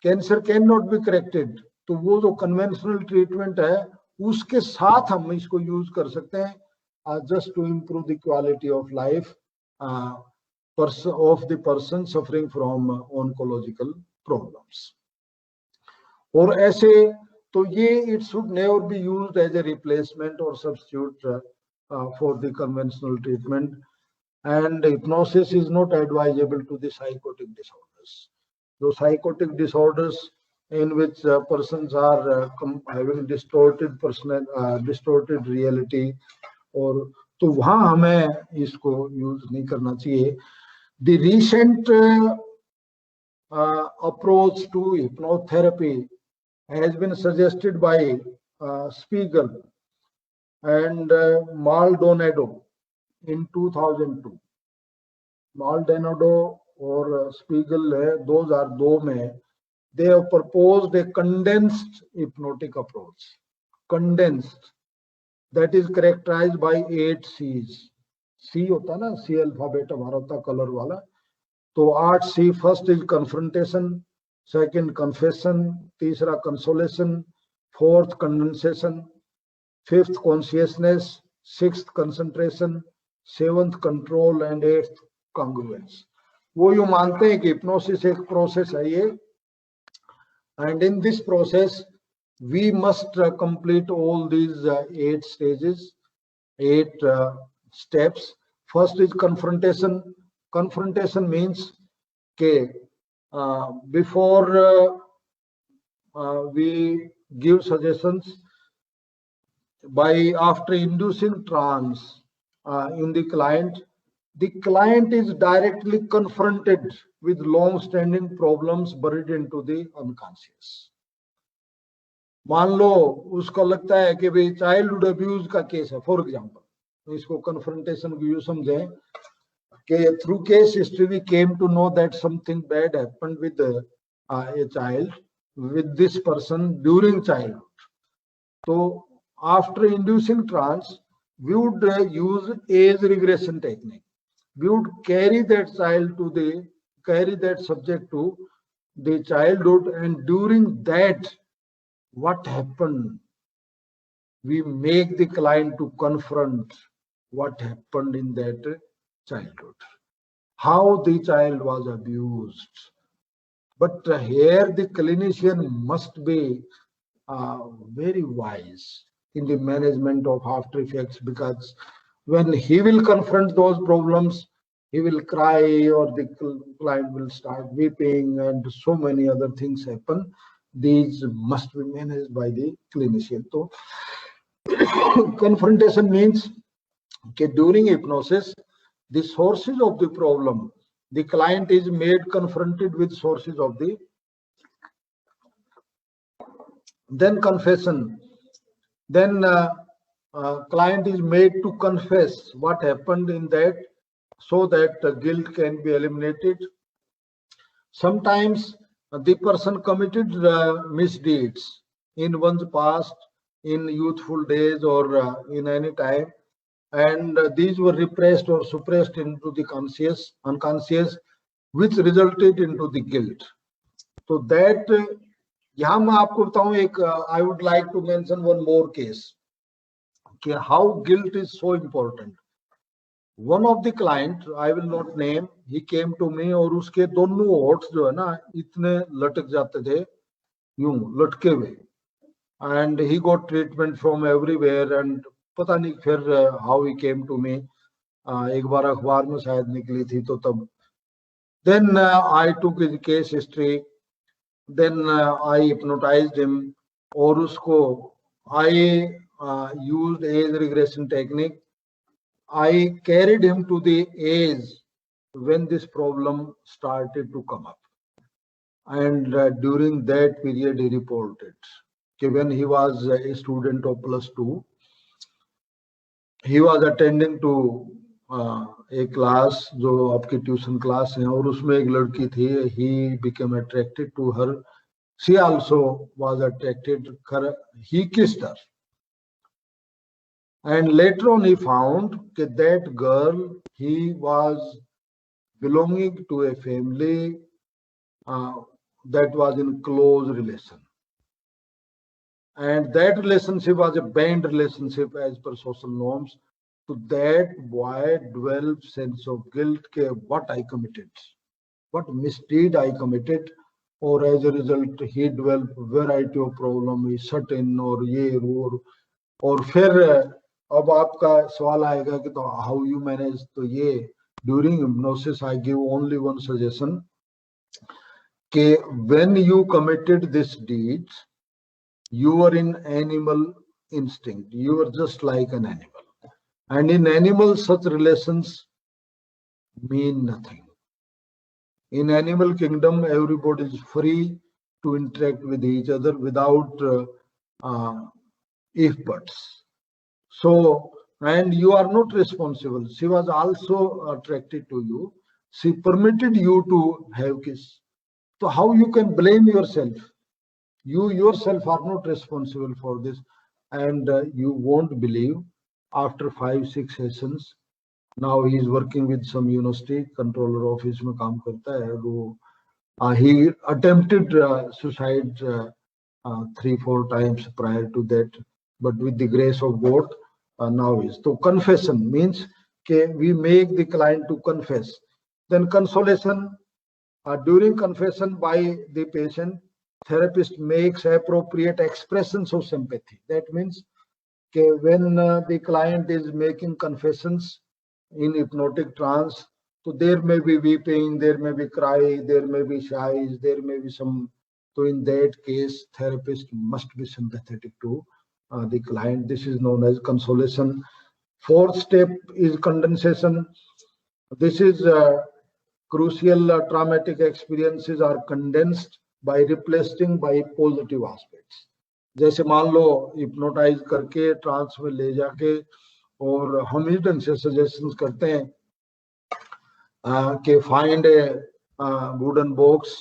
cancer can not be corrected, तो वो जो conventional treatment है उसके साथ हम इसको यूज कर सकते हैं just to improve the quality of life of the person suffering from oncological problems. और ऐसे तो ये it should never be used as a replacement or substitute for the conventional treatment, and hypnosis is not advisable to the psychotic disorders. So psychotic disorders in which persons are having distorted reality, और तो वहां हमें इसको use नहीं करना चाहिए. The recent approach to hypnotherapy has been suggested by Spiegel and Maldonado in 2002. Maldonado और Spiegel 2002 में they have proposed a condensed hypnotic approach, condensed, that is characterized by 8 C's. सी होता ना, सी अल्फाबेट हमारा होता कलर वाला, तो 8 C. First is confrontation, second confession, तीसरा consolation, fourth condensation, fifth consciousness, sixth concentration, seventh control and eighth congruence. वो यूं मानते हैं कि हिप्नोसिस एक प्रोसेस है ये, and in this process we must complete all these 8 stages, 8 steps. First is confrontation. Confrontation means before we give suggestions, after inducing trance in the client is directly confronted with long-standing problems buried into the unconscious. मान लो उसको लगता है कि भाई childhood abuse का case है, for example, इसको confrontation को यूं समझें कि through case history we came to know that something bad happened with a child with this person during childhood. तो after inducing trance we would use age regression technique. We would carry that subject to the childhood, and during that what happened, we make the client to confront what happened in that childhood, how the child was abused. But here the clinician must be very wise in the management of after effects, because when he will confront those problems, he will cry, or the client will start weeping, and so many other things happen. These must be managed by the clinician. So confrontation means that during hypnosis, the sources of the problem, the client is made confronted with sources of the. Then confession. Then client is made to confess what happened in that, so that guilt can be eliminated. Sometimes the person committed misdeeds in one's past, in youthful days, or in any time, and these were repressed or suppressed into the unconscious, which resulted into the guilt. So that यहाँ मैं आपको बताऊं एक, I would like to mention one more case कि how guilt is so important. One of the client, I will not name, he came to me, और उसके दोनों होठ्स जो है ना इतने लटक जाते थे, यूं लटके हुए, and he got treatment from everywhere, and पता नहीं फिर how he came to me. एक बार अखबार में शायद निकली थी तो तब. Then I took his case history. Then I hypnotized him. और उसको I used age regression technique. I carried him to the age when this problem started to come up. And during that period, he reported that when he was a student of +2, he was attending to a class जो आपकी tuition class है और उसमें एक लड़की थी. He became attracted to her. She also was attracted. He kissed her. And later on, he found that girl, he was belonging to a family that was in close relation. And that relationship was a banned relationship as per social norms. So that boy developed sense of guilt that what I committed, what misdeed I committed, or as a result he developed variety of problem, he shut in or ये और फिर अब आपका सवाल आएगा कि तो how you manage. तो ये during hypnosis I give only one suggestion कि when you committed this deed, you were in animal instinct, you were just like an animal, and in animals such relations mean nothing. In animal kingdom, everybody is free to interact with each other without if buts. So, and you are not responsible. She was also attracted to you. She permitted you to have kiss. So how you can blame yourself? You yourself are not responsible for this. And you won't believe, after 5-6 sessions, now he is working with some university, controller office में काम करता है. वो he attempted suicide 3-4 times prior to that, but with the grace of God, now is. So confession means we make the client to confess. Then consolation, during confession by the patient, therapist makes appropriate expressions of sympathy. That means when the client is making confessions in hypnotic trance, so there may be weeping, there may be cry, there may be sighs, there may be some. So in that case, therapist must be sympathetic to the client. This is known as consolation. Fourth step is condensation. This is crucial. Traumatic experiences are condensed by replacing by positive aspects. जैसे मान लो hypnotise करके trans में ले जाके और हम इस ढंग से सजेशंस करते हैं कि find A wooden box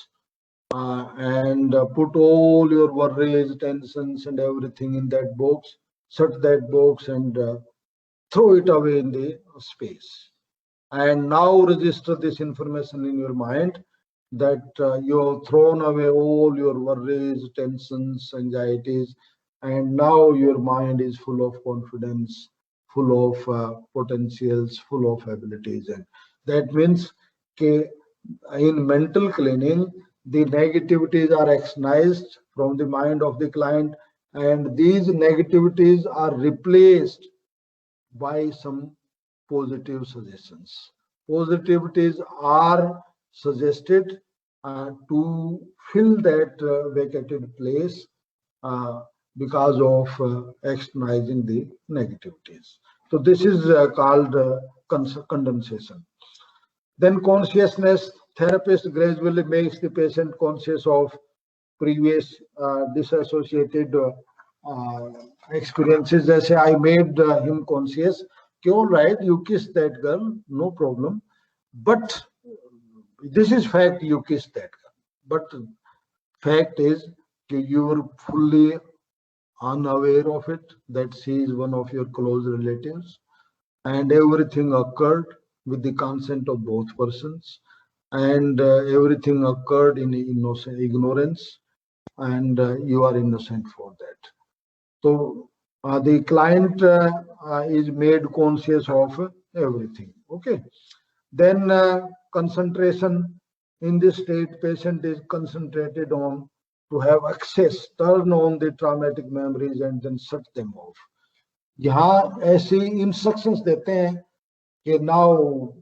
and put all your worries, tensions and everything in that box, shut that box and throw it away in the space. And now register this information in your mind that you have thrown away all your worries, tensions, anxieties, and now your mind is full of confidence, full of potentials, full of abilities. And that means in mental cleaning, the negativities are excised from the mind of the client, and these negativities are replaced by some positive suggestions. Positivities are suggested to fill that vacated place because of externalizing the negativities. So this is called condensation. Then consciousness. Therapist gradually makes the patient conscious of previous disassociated experiences. As I made him conscious, all right, you kissed that girl, no problem. But this is fact, you kissed that girl. But fact is you were fully unaware of it, that she is one of your close relatives, and everything occurred with the consent of both persons. And everything occurred in ignorance, and you are innocent for that. So the client is made conscious of everything. Okay. Then concentration. In this state, patient is concentrated on to have access, turn on the traumatic memories and then shut them off. यहाँ ऐसी instructions देते हैं Okay, now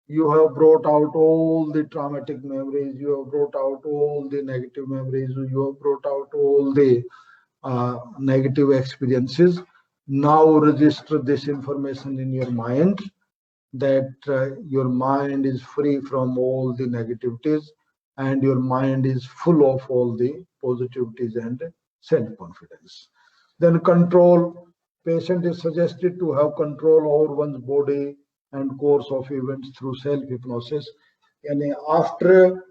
you have brought out all the traumatic memories, you have brought out all the negative memories, you have brought out all the negative experiences. Now register this information in your mind, that your mind is free from all the negativities and your mind is full of all the positivities and self-confidence. Then control. Patient is suggested to have control over one's body and course of events through self-hypnosis. And after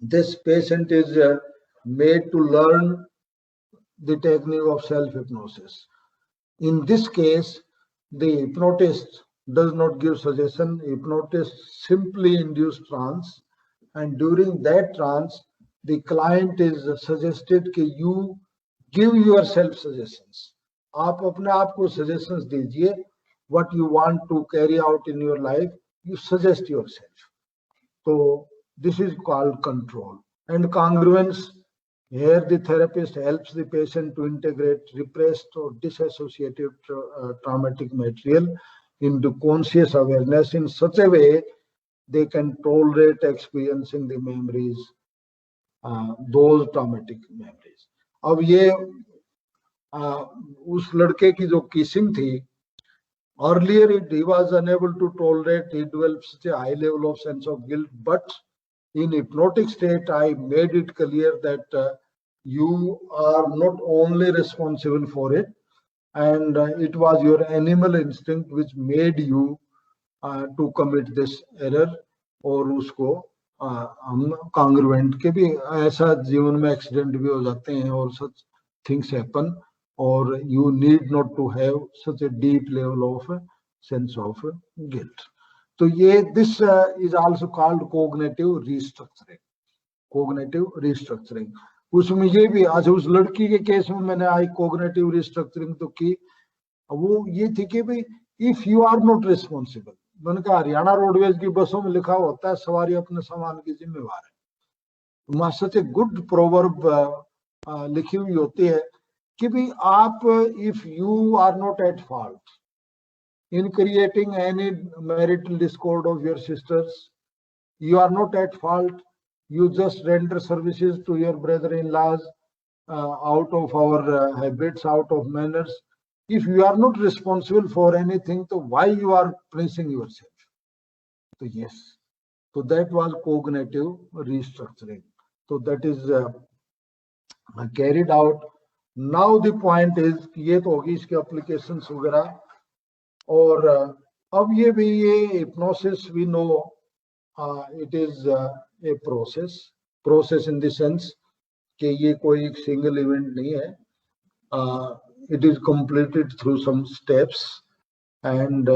this, patient is made to learn the technique of self-hypnosis. In this case, the hypnotist does not give suggestion. Hypnotist simply induce trance, and during that trance, the client is suggested that you give yourself suggestions. आप अपने आप को suggestions दीजिए. What you want to carry out in your life, you suggest yourself. So this is called control. And congruence. Here the therapist helps the patient to integrate repressed or disassociated traumatic material into conscious awareness in such a way they can tolerate experiencing the memories, those traumatic memories. अब ये उस लड़के की जो kissing थी, earlier he was unable to tolerate, he developed such a high level of sense of guilt, but in hypnotic state I made it clear that you are not only responsible for it, and it was your animal instinct which made you to commit this error. और उसको हम congruent के भी ऐसा जीवन में accident भी हो जाते हैं और such things happen, or you need not to have such a deep level of sense of guilt. तो ये this is also called cognitive restructuring. Cognitive restructuring. उसमें ये भी आज उस लड़की के केस में मैंने आई कोग्निटिव रिस्ट्रक्चरिंग तो की. वो ये थी कि भाई if you are not responsible, मैंने कहा हरियाणा रोडवेज की बसों में लिखा होता है सवारी अपने सामान की जिम्मेवार है. वहां सच ए गुड प्रोवर्ब लिखी हुई होती है कि भाई आप if you are not at fault in creating any marital discord of your sisters, you are not at fault. You just render services to your brother-in-laws out of our habits, out of manners. If you are not responsible for anything, so why you are punishing yourself? So yes, so that was cognitive restructuring. So that is carried out. Now the point is, ये तो होगी इसके applications वगैरह. और अब ये भी ये hypnosis we know it is a process in the sense कि ये कोई एक single event नहीं है. It is completed through some steps and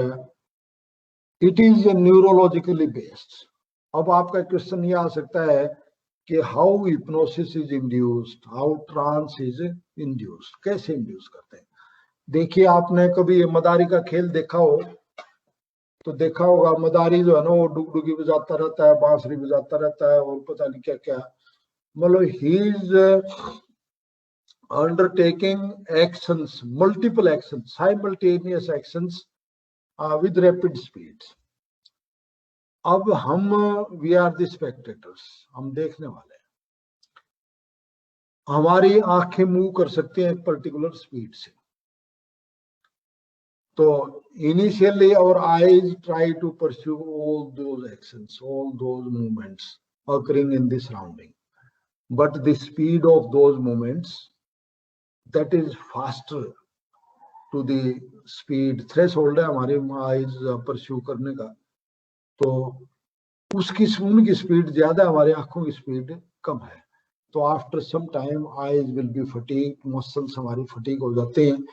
it is neurologically based. अब आपका क्वेश्चन ये आ सकता है कि how hypnosis is induced, how trance is induced, कैसे induce करते हैं. देखिए आपने कभी मदारी का खेल देखा हो तो देखा होगा मदारी जो है ना वो डुगडुगी बजाता रहता है, बांसुरी बजाता रहता है और पता नहीं क्या क्या. मतलब he is undertaking actions, multiple actions, simultaneous actions with rapid speed. अब हम वी आर द स्पेक्टेटर्स, हम देखने वाले हैं. हमारी आंखें मूव कर सकती हैं एक पर्टिकुलर स्पीड से. So initially our eyes try to pursue all those actions, all those movements occurring in the surrounding. But the speed of those movements, that is faster to the speed threshold है हमारे eyes pursue करने का. तो उसकी उनकी speed ज्यादा है, हमारी आंखों की स्पीड कम है. तो after some time eyes will be fatigue, muscles हमारी फटीग हो जाते हैं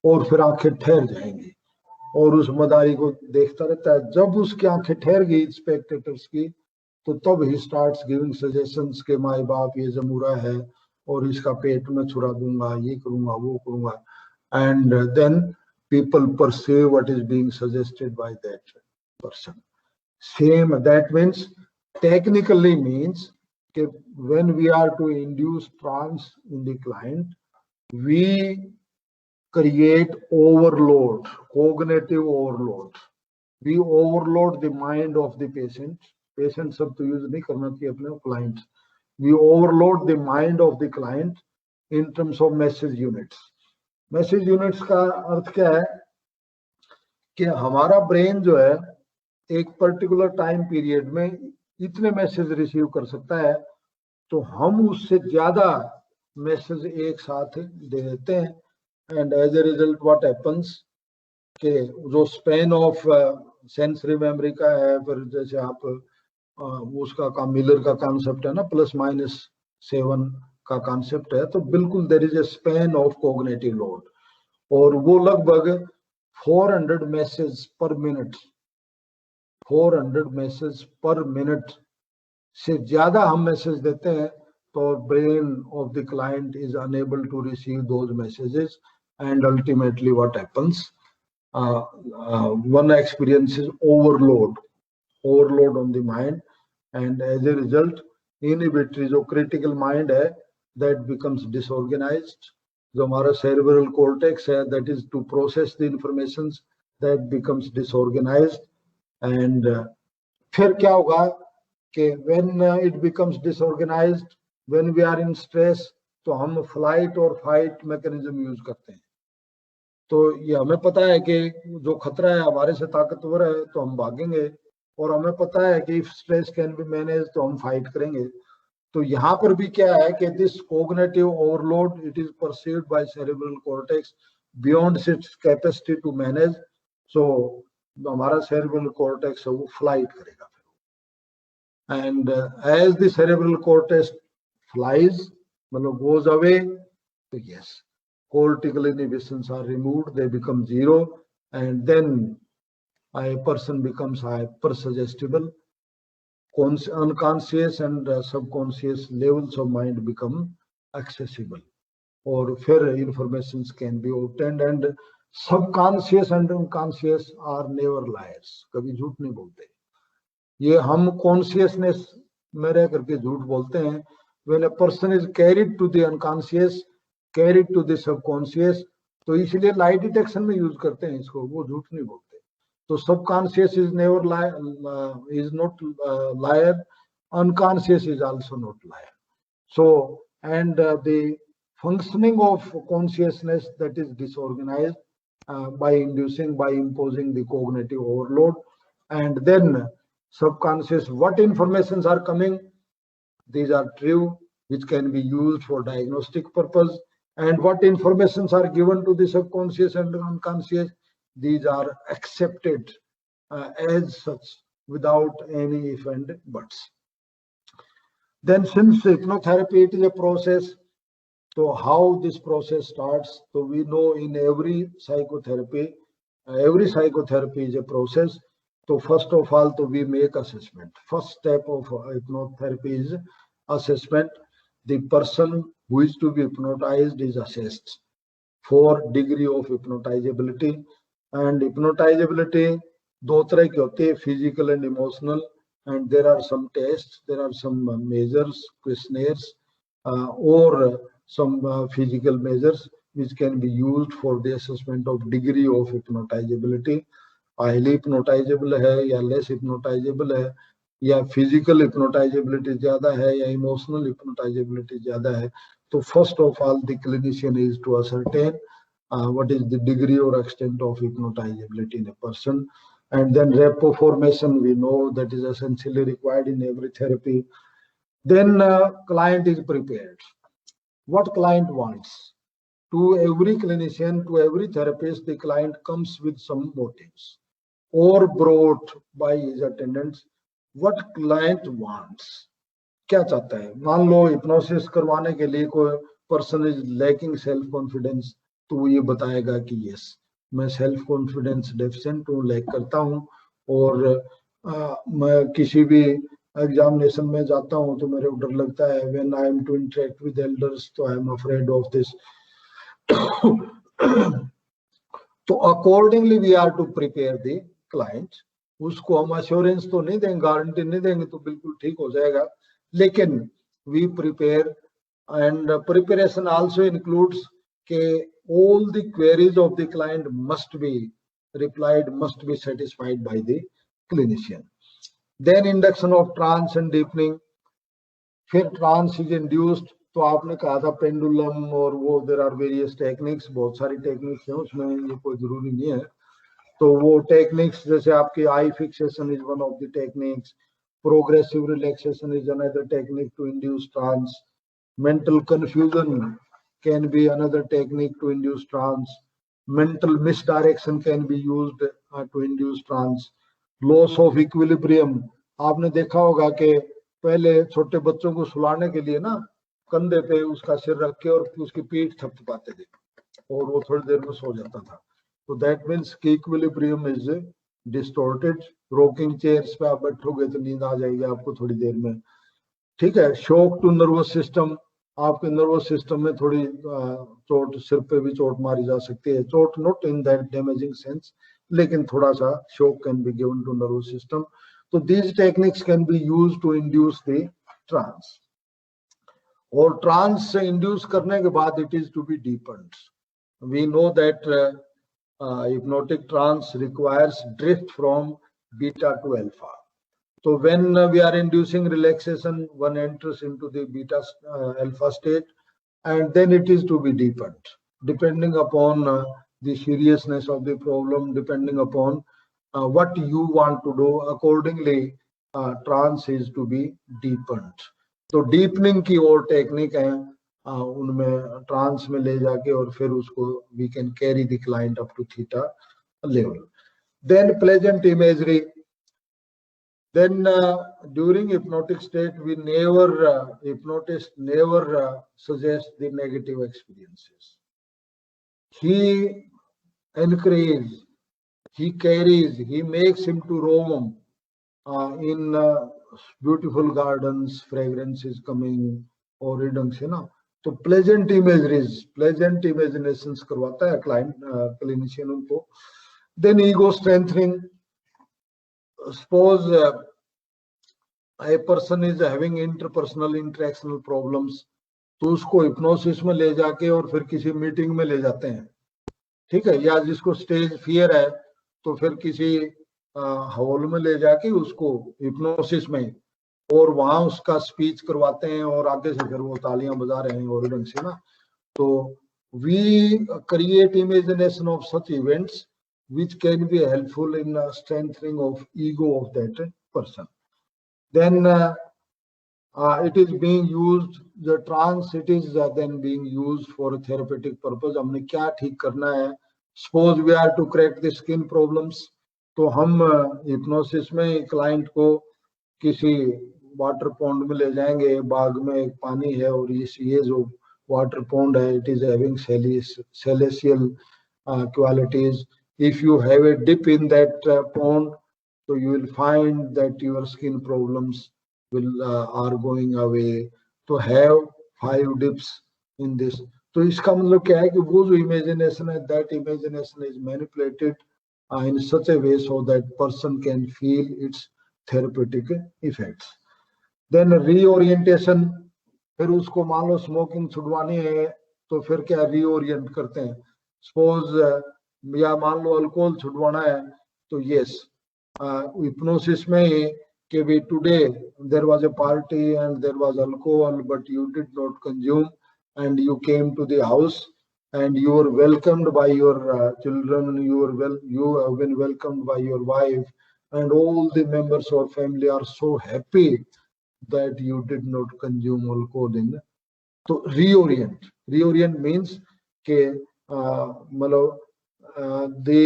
और फिर आंखें ठहर जाएंगी और उस मदारी को देखता रहता है. जब उसकी आंखें ठहर गई स्पेक्टेटर्स की तो तब ही स्टार्ट्स गिविंग सजेशंस के माई बाप ये जमूरा है और इसका पेट में छुड़ा दूंगा, ये करूंगा, वो करूंगा. And then people perceive what is being suggested by that person. Same that means technically means कि when we are to induce trance in the client we create overload, cognitive overload. we overload the mind of the patient. Patient शब्द तो use नहीं करना चाहिए अपने clients. We overload the mind of the client in terms of message units. Message units का अर्थ क्या है कि हमारा ब्रेन जो है एक पर्टिकुलर टाइम पीरियड में इतने मैसेज रिसीव कर सकता है, तो हम उससे ज्यादा मैसेज एक साथ दे देते हैं. And as a result what happens कि जो स्पेन ऑफ सेंसरी मेमोरी का है, फिर जैसे आप उसका का मिलर का कॉन्सेप्ट है ना, +-7 का कॉन्सेप्ट है, तो बिल्कुल there is a span of cognitive load, और वो लगभग 400 मैसेज पर मिनट, 400 मैसेज पर मिनट से ज्यादा हम मैसेज देते हैं, तो brain of the client is unable to receive those messages, and ultimately what happens, one experiences overload on the mind, and as a result inhibitory जो critical mind है that becomes disorganized. जो हमारा cerebral cortex है that is to process the informations, that becomes disorganized. and फिर क्या होगा कि when it becomes disorganized, when we are in stress, तो हम flight और fight mechanism यूज करते हैं. तो ये हमें पता है कि जो खतरा है हमारे से ताकतवर है तो हम भागेंगे, और हमें पता है कि if stress can be manage तो हम फाइट करेंगे. तो यहाँ पर भी क्या है कि this cognitive overload it is perceived by cerebral cortex beyond its capacity to manage. So हमारा सेरेब्रल कॉर्टेक्स है वो फ्लाइट करेगा. And as the cerebral cortex flies मतलब गोज अवे, तो yes, cortical inhibitions are removed, they become zero, and then a person becomes hypersuggestible. Unconscious and subconscious levels of mind become accessible, or fair informations can be obtained, and subconscious and unconscious are never liars. कभी झूठ नहीं बोलते. ये हम consciousness में रह करके झूठ बोलते हैं. When a person is carried to the unconscious, carried to the subconscious, तो इसलिए lie detection में यूज करते हैं इसको, वो झूठ नहीं बोलते. तो subconscious is never is not liar, unconscious is also not liar. So and the functioning of consciousness that is disorganized by imposing the cognitive overload, and then subconscious, what informations are coming, these are true, which can be used for diagnostic purpose, and what informations are given to the subconscious and unconscious, these are accepted as such without any if and buts. Then since hypnotherapy it is a process, so how this process starts? So we know in every psychotherapy is a process. So first of all, so we make assessment. First step of hypnotherapy is assessment. The person who is to be hypnotized is assessed for degree of hypnotizability. And hypnotizability दो तरह की होती है, physical and emotional, and there are some tests, there are some measures, questionnaires, or some physical measures which can be used for the assessment of degree of hypnotizability. Highly hypnotizable है या less hypnotizable है, या physical hypnotizability ज्यादा है या emotional hypnotizability ज्यादा है. तो first of all the clinician is to ascertain what is the degree or extent of hypnotizability in a person. And then rapport formation, we know that is essentially required in every therapy. Then client is prepared. What client wants? To every clinician, to every therapist, the client comes with some motives or brought by his attendants. What client wants? क्या चाहता है? मान लो hypnosis करवाने के लिए कोई person is lacking self confidence, तो वो ये बताएगा कि yes, मैं सेल्फ कॉन्फिडेंस डेफिशिएंट हूँ, लैक करता हूँ, और मैं किसी भी एग्जामिनेशन में जाता हूँ तो मेरे को डर लगता है. When I am to interact with elders तो I am afraid of this. तो accordingly we are to prepare the client. उसको हम अश्योरेंस तो नहीं देंगे, गारंटी नहीं देंगे तो बिल्कुल ठीक हो जाएगा, लेकिन we prepare. And preparation also includes के all the queries of the client must be replied must be satisfied by the clinician. Then induction of trance and deepening. फिर ट्रांस इज इंड्यूस्ड, तो आपने कहा था पेंडुलम और वो there are various techniques, बहुत सारी टेक्निक्स हैं उसमें, ये कोई जरूरी नहीं है। तो वो टेक्निक्स जैसे आपकी eye fixation is one of the techniques, progressive relaxation is another technique to induce trance, mental confusion can be another technique to induce trance, mental misdirection can be used to induce trance, loss of equilibrium. आपने देखा होगा कि पहले छोटे बच्चों को सुलाने के लिए ना कंधे पे उसका सिर रख के और उसकी पीठ थपथपाते थे और वो थोड़ी देर में सो जाता था। तो दैट मीन्स कि equilibrium is distorted. Rocking chairs पे आप बैठोगे तो नींद आ जाएगी आपको थोड़ी देर में, ठीक है। शॉक टू नर्वस सिस्टम, आपके नर्वस सिस्टम में थोड़ी चोट, सिर पे भी चोट मारी जा सकती है, चोट not in that damaging sense, लेकिन थोड़ा सा shock can be given to nervous system. So these techniques can be used to induce the trance. और trance से induce करने के बाद it is to be deepened. We know that hypnotic trance requires drift from beta to alpha. So when we are inducing relaxation, one enters into the beta alpha state, and then it is to be deepened, depending upon the seriousness of the problem, depending upon what you want to do, accordingly trance is to be deepened. तो deepening की और technique है, उनमें trans में ले जाके और फिर उसको we can carry the client up to theta level. Then pleasant imagery. Then during hypnotic state we never hypnotist never suggest the negative experiences. He encourages, he carries, he makes him to roam in beautiful gardens, fragrances coming और ढंग से ना, तो pleasant imageries, pleasant imaginations करवाता है client clinician उनको. Then ego strengthening. Suppose a person is having interpersonal interactional problems, तो उसको hypnosis में ले जाके और फिर किसी मीटिंग में ले जाते हैं, ठीक है, या जिसको स्टेज फियर है तो फिर किसी हॉल में ले जाके उसको हिप्नोसिस में और वहां उसका स्पीच करवाते हैं और आगे से फिर वो तालियां बजा रहे हैं और ढंग से ना. तो we create imagination of such events which can be helpful in strengthening of ego of that person. Then it is being used, the trance, it is then being used for a therapeutic purpose. हमने क्या ठीक करना है? Suppose we are to correct the skin problems, तो हम hypnosis में client को किसी वाटर पॉन्ड में ले जाएंगे, बाग में एक पानी है और ये जो वाटर पॉन्ड है, it is having celestial qualities. If you have a dip in that pond, so you will find that your skin problems will are going away. To have 5 dips in this, तो इसका मतलब क्या है कि वो जो imagination है, that imagination is manipulated in such a way so that person can feel its therapeutic effects. Then reorientation, फिर उसको मान लो स्मोकिंग छुड़वानी है तो फिर क्या reorient करते हैं. Suppose या मान लो अल्कोहल छुड़वाना है तो यस हिप्नोसिस में कि भी today there was a party and there was alcohol but you did not consume and you came to the house and you were welcomed by your children, you have been welcomed by your wife and all the members of family are so happy that you did not consume alcohol in. तो reorient means के मतलब the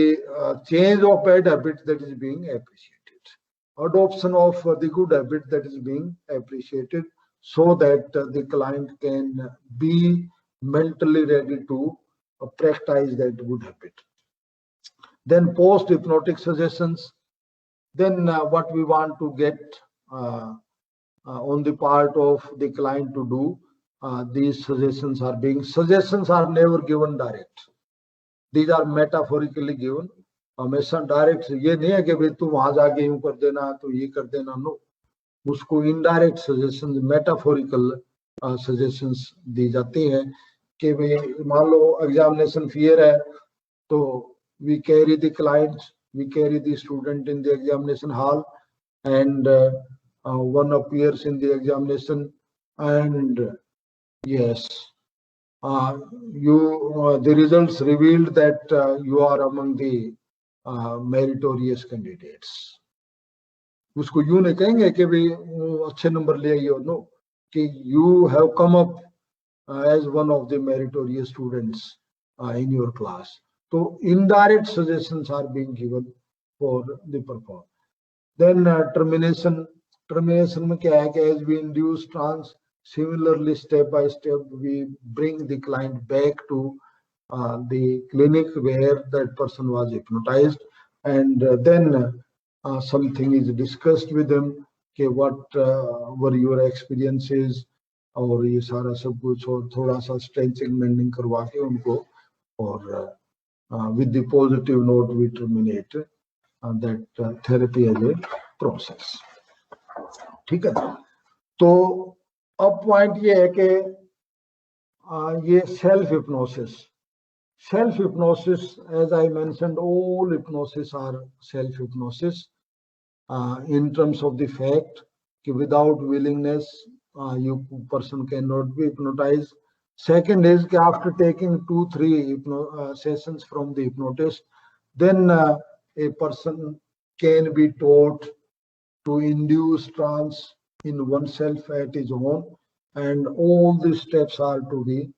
change of bad habit that is being appreciated, adoption of the good habit that is being appreciated, so that the client can be mentally ready to practice that good habit. Then post hypnotic suggestions. Then what we want to get on the part of the client to do, these suggestions are never given direct. These are metaphorically given. हमेशा direct ये नहीं है कि भाई तू वहां जाके यूं कर देना तो ये कर देना, नो. उसको इनडायरेक्ट सजेशंस, मेटाफोरिकल सजेशंस दी जाती हैं कि भाई मान लो एग्जामिनेशन फियर है तो we carry the clients, we carry the student in the examination hall, and one appears in the examination, and yes, the results revealed that you are among the meritorious candidates. उसको यूं नहीं कहेंगे कि भी अच्छे number ले आइए, no, कि you have come up as one of the meritorious students in your class. So indirect suggestions are being given for the performance. Then termination में क्या है कि as we induce trance, similarly step by step we bring the client back to the clinic where that person was hypnotized, and then something is discussed with them कि what were your experiences, और ये सारा सब कुछ, और थोड़ा सा stretching mending करवा के उनको, और with the positive note we terminate that therapy as a process. ठीक है, तो अब पॉइंट ये है कि ये self hypnosis, as I mentioned, all hypnosis are self hypnosis in terms of the fact कि without willingness you person cannot be hypnotized. Second is कि after taking 2-3 sessions from the hypnotist, then a person can be taught to induce trance in oneself at his own, and all these steps are to be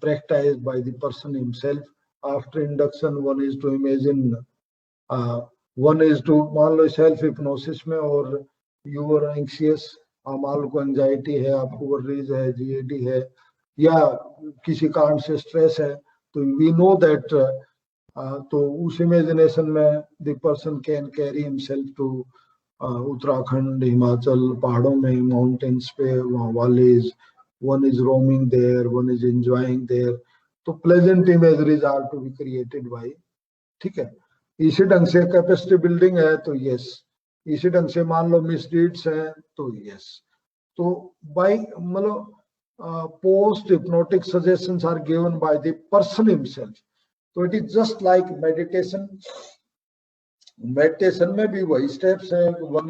practiced by the person himself. After induction, one is to imagine, one is to, मान low self hypnosis में, और you are anxious, मान लो को anxiety है, आपको वर्रीज है, GAD है, या किसी कारण से स्ट्रेस है, तो वी नो दैट, तो उस इमेजिनेशन में the person can carry himself to Uttarakhand, Himachal, पहाड़ों में, माउंटेन्स पे, वहाँ valleys, one is roaming there, one is enjoying there, तो pleasant imageries are to be created by, ठीक है. इसी ढंग से कैपेसिटी बिल्डिंग है तो यस, इसी ढंग से मान लो मिसडीड्स है तो यस, तो बाय मतलब post hypnotic suggestions are given by the person himself. तो it is just like meditation. Meditation में भी वही स्टेप्स है, one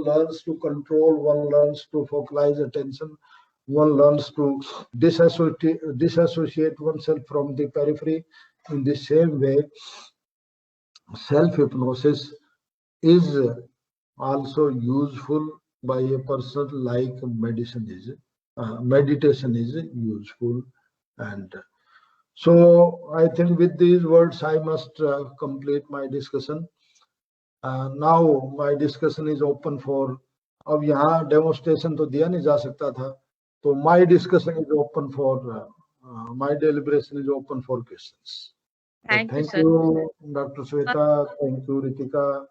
learns to control, one learns to focalize attention, one learns to disassociate oneself from the periphery. In the same way, self hypnosis is also useful by a person like meditation is useful. And so I think with these words I must complete my discussion. Now my discussion is open for, अब यहाँ demonstration तो दिया नहीं जा सकता था, तो my discussion is open for my deliberation is open for questions. Thank you, Dr. Sweta. Thank you, Ritika.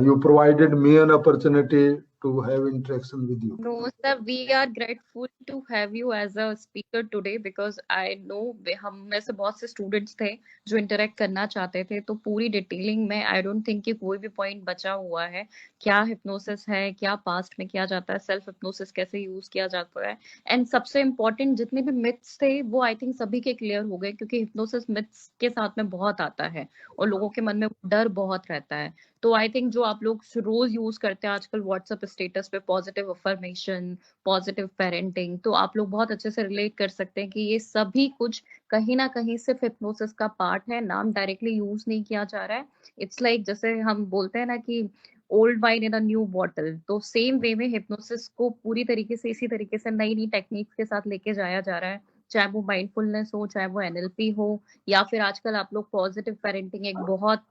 You provided me an opportunity to have interaction with you. No, sir, we are grateful to have you as a speaker today because I know हम में से बहुत से students थे जो interact करना चाहते थे, तो पूरी डिटेलिंग में आई डोंट थिंक कि कोई भी पॉइंट बचा हुआ है. क्या हिप्नोसिस है, क्या पास्ट में किया जाता है, सेल्फ हिप्नोसिस कैसे यूज किया जाता है, एंड सबसे इम्पोर्टेंट जितने भी मिथ्स थे वो आई थिंक सभी के क्लियर हो गए, क्योंकि हिप्नोसिस मिथ्स के साथ में बहुत आता है और लोगों के मन में डर बहुत रहता है. तो आई थिंक जो आप लोग रोज यूज करते हैं आजकल व्हाट्सएप स्टेटस पे, पॉजिटिव अफर्मेशन, पॉजिटिव पेरेंटिंग, तो आप लोग बहुत अच्छे से रिलेट कर सकते हैं कि ये सभी कुछ कहीं ना कहीं सिर्फ हिप्नोसिस का पार्ट है. नाम डायरेक्टली यूज नहीं किया जा रहा है. इट्स लाइक जैसे हम बोलते हैं ना कि old wine in a new bottle, तो सेम वे में हिप्नोसिस को पूरी तरीके से इसी तरीके से नई नई टेक्निक्स के साथ लेके जाया जा रहा है, चाहे वो माइंडफुलनेस हो, चाहे वो एनएलपी हो, या फिर आजकल आप लोग पॉजिटिव पेरेंटिंग, एक बहुत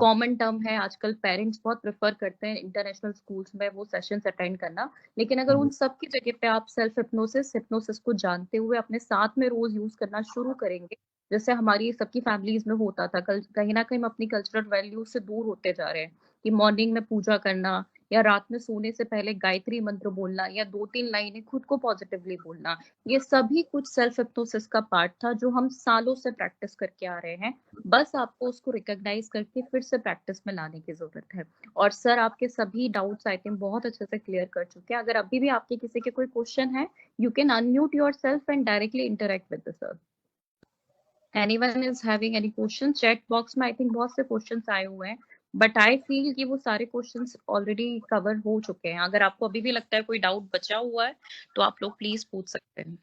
कॉमन टर्म है आजकल, पेरेंट्स बहुत प्रेफर करते हैं इंटरनेशनल स्कूल्स में वो सेशंस अटेंड करना. लेकिन अगर उन सब की जगह पे आप सेल्फ हिप्नोसिस को जानते हुए अपने साथ में रोज यूज करना शुरू करेंगे, जैसे हमारी सबकी फैमिलीज में होता था, कहीं ना कहीं हम अपनी कल्चरल वैल्यूज से दूर होते जा रहे हैं कि मॉर्निंग में पूजा करना, या रात में सोने से पहले गायत्री मंत्र बोलना, या 2-3 लाइनें खुद को पॉजिटिवली बोलना, ये सभी कुछ सेल्फ हिप्नोसिस का पार्ट था जो हम सालों से प्रैक्टिस करके आ रहे हैं. बस आपको उसको रिकॉग्नाइज करके फिर से प्रैक्टिस में लाने की जरूरत है. और सर आपके सभी डाउट्स आई थिंक बहुत अच्छे से क्लियर कर चुके हैं. अगर अभी भी आपके किसी के कोई क्वेश्चन है, you can unmute yourself and directly interact with the sir. anyone is having any questions, chat box में I think बहुत से questions आए हुए हैं, but I feel कि वो सारे questions already cover हो चुके हैं. अगर आपको अभी भी लगता है कोई doubt बचा हुआ है तो आप लोग please पूछ सकते हैं.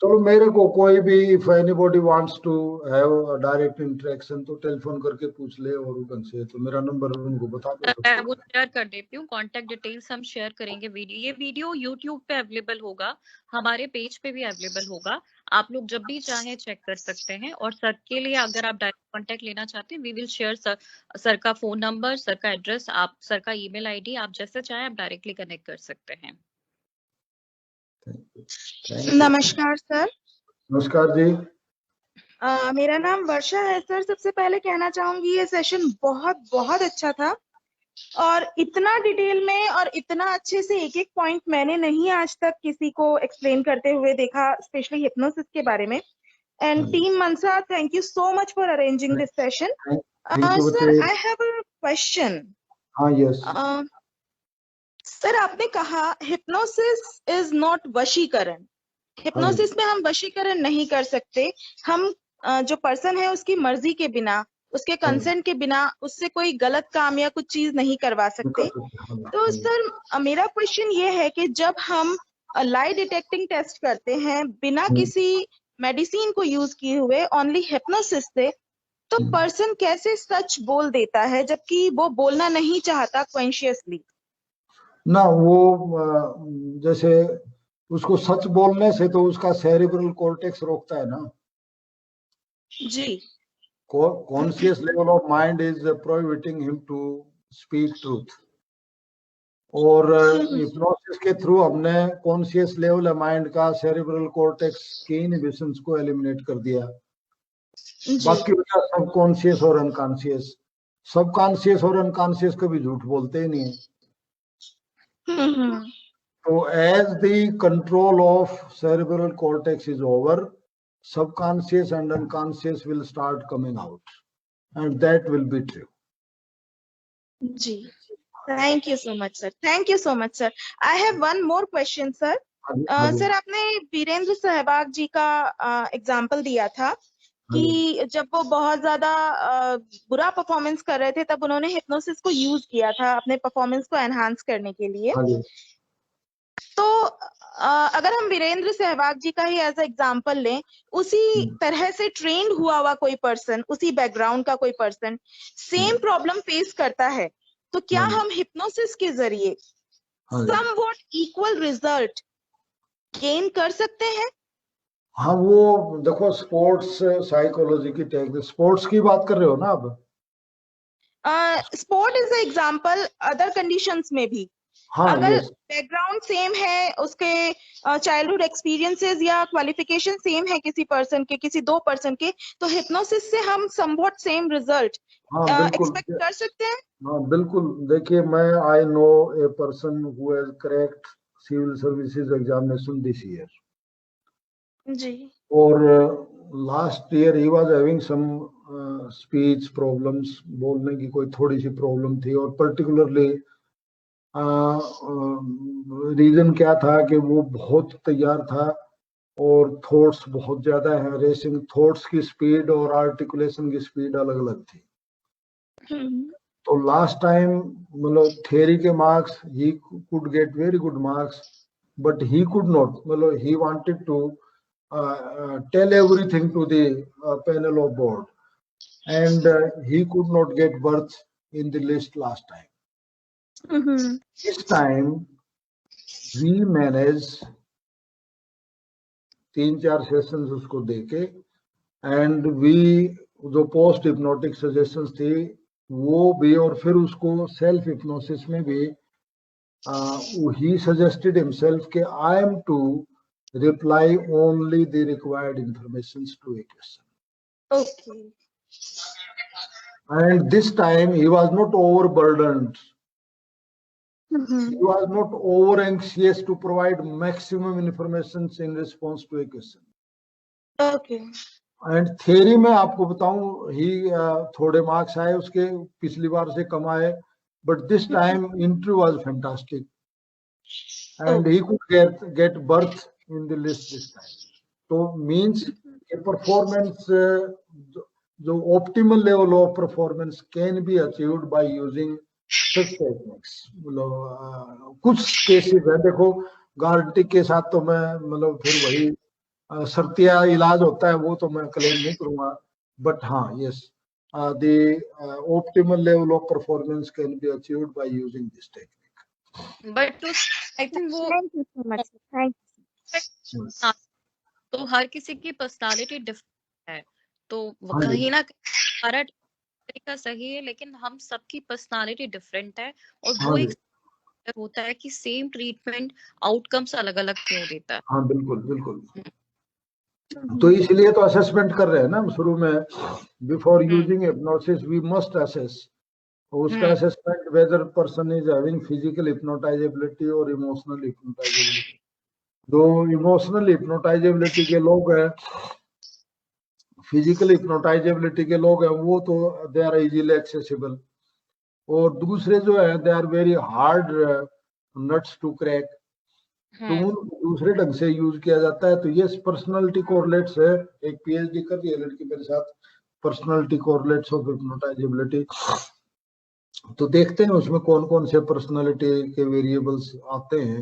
चलो मेरे को कोई भी if anybody wants to have a direct interaction तो टेलीफोन करके पूछ ले और उनसे, तो मेरा नंबर उनको बता दो. मैं वो शेयर कर देती हूँ, कांटेक्ट डिटेल्स हम शेयर करेंगे. ये वीडियो यूट्यूब पे अवेलेबल होगा, हमारे पेज पे भी अवेलेबल होगा. आप लोग जब भी चाहें चेक कर सकते हैं. और सर के लिए अगर आप डायरेक्ट कांटेक्ट लेना चाहते हैं, वी विल शेयर सर का फोन नंबर, सर का एड्रेस, आप सर का ईमेल आईडी, आप जैसे चाहें आप डायरेक्टली कनेक्ट कर सकते हैं. नमस्कार सर. नमस्कार जी. मेरा नाम वर्षा है सर. सबसे पहले कहना चाहूंगी ये सेशन बहुत बहुत अच्छा था और इतना डिटेल में और इतना अच्छे से एक एक पॉइंट मैंने नहीं आज तक किसी को एक्सप्लेन करते हुए देखा, स्पेशली हिप्नोसिस के बारे में. And team Mansa, thank you so much for arranging this session. Sir I have a question. हाँ, यस. सर आपने कहा हिप्नोसिस इज नॉट वशीकरण. हिप्नोसिस में हम वशीकरण नहीं कर सकते. हम जो पर्सन है उसकी मर्जी के बिना, उसके कंसेंट के बिना उससे कोई गलत काम या कुछ चीज नहीं करवा सकते. तो सर मेरा क्वेश्चन ये है कि जब हम लाई डिटेक्टिंग टेस्ट करते हैं बिना किसी मेडिसिन को यूज किए हुए, ओनली हिप्नोसिस से, तो पर्सन कैसे सच बोल देता है जबकि वो बोलना नहीं चाहता कॉन्शियसली? ना वो जैसे उसको सच बोलने से तो उसका सेरिब्रल कॉर्टेक्स रोकता है ना जी. Conscious level of mind is prohibiting him to speak truth. और हिप्नोसिस के थ्रू हमने कॉन्शियस लेवल माइंड का सेरिब्रल कॉर्टेक्स के इनहिबिशंस को एलिमिनेट कर दिया. बाकी बचा सब कॉन्शियस और अनकॉन्शियस. सब कॉन्शियस और अनकॉन्शियस कभी झूठ बोलते ही नहीं है. So as the control of cerebral cortex is over, subconscious and unconscious will start coming out, and that will be true. जी. Thank you so much, sir. Thank you so much, sir. I have one more question, sir. Sir आपने वीरेंद्र सहवाग जी का example दिया था कि जब वो बहुत ज्यादा बुरा परफॉर्मेंस कर रहे थे तब उन्होंने हिप्नोसिस को यूज किया था अपने परफॉर्मेंस को एनहांस करने के लिए. तो अगर हम वीरेंद्र सहवाग जी का ही एज एग्जाम्पल लें, उसी तरह से ट्रेंड हुआ कोई पर्सन, उसी बैकग्राउंड का कोई पर्सन सेम प्रॉब्लम फेस करता है, तो क्या हम हिप्नोसिस के जरिए समवॉट इक्वल रिजल्ट गेन कर सकते हैं? हाँ, वो देखो स्पोर्ट्स साइकोलॉजी की टेक्निक, स्पोर्ट्स की बात कर रहे हो ना आप? Sport is example, other conditions में भी. हाँ, अगर बैकग्राउंड सेम है, उसके चाइल्डहुड एक्सपीरियंसेस या क्वालिफिकेशन सेम है किसी पर्सन के, किसी दो पर्सन के, तो हिप्नोसिस से हम समवॉट सेम रिजल्ट एक्सपेक्ट कर सकते हैं? हाँ बिल्कुल. देखिए, मैं I know a person who has cracked civil services examination this year. जी. और last year he was having some speech problems, बोलने की कोई थोड़ी सी प्रॉब्लम थी. और पर्टिकुलरली रीजन क्या था कि वो बहुत तैयार था और थॉट्स बहुत ज्यादा है. रेसिंग थॉट्स की स्पीड और आर्टिकुलेशन की स्पीड अलग अलग थी. तो लास्ट टाइम मतलब थियरी के marks he could get very good marks, but he could not, मतलब he wanted to tell everything to the panel of board, and he could not get berth in the list last time. This time we managed 3-4 sessions उसको देके, and we जो post hypnotic suggestions थी वो भी, और फिर उसको self hypnosis में भी he suggested himself कि I am to reply only the required informations to a question. Okay. And this time he was not overburdened. He was not over anxious to provide maximum information in response to a question. Okay. And theory में आपको बताऊं, he थोड़े marks आए उसके, पिछली बार से कम आए, but this time interview was fantastic, and he could get berth in the list this time. So means performance जो optimal level of performance can be achieved by using such techniques. मतलब कुछ cases है, देखो guarantee के साथ तो मैं मतलब फिर वही शर्तिया इलाज होता है वो तो मैं क्लेम नहीं करूंगा, बट हाँ yes the optimal level of performance can be achieved by using this technique. But to I think वो Thank you so much. Thank you. तो हर किसी की पर्सनालिटी डिफरेंट है, तो हाँ जी, कहीं ना कहीं हमारा तरीका सही है, लेकिन हम सबकी पर्सनालिटी डिफरेंट है और हाँ वो जी, एक होता है कि सेम ट्रीटमेंट आउटकम्स अलग अलग क्यों देता है। हाँ बिल्कुल बिल्कुल। तो इसलिए तो असेसमेंट कर रहे हैं ना हम शुरू में, before using hypnosis we must assess. उसका assessment whether person is having physical hypnotizability और इमोशनल हिप्नोटाइजेबिलिटी। जो इमोशनल हिप्नोटाइजेबिलिटी के लोग हैं, फिजिकल हिप्नोटाइजेबिलिटी के लोग हैं, वो तो दे आर इजीली एक्सेसिबल, और दूसरे जो है they are very hard nuts to crack, तो उन दूसरे ढंग से यूज किया जाता है। तो ये पर्सनालिटी कोरिलेट्स है, एक पीएचडी कर रही है लड़की मेरे साथ, पर्सनालिटी कोरिलेट्स ऑफ हिप्नोटाइजेबिलिटी। तो देखते हैं उसमें कौन कौन से पर्सनालिटी के वेरिएबल्स आते हैं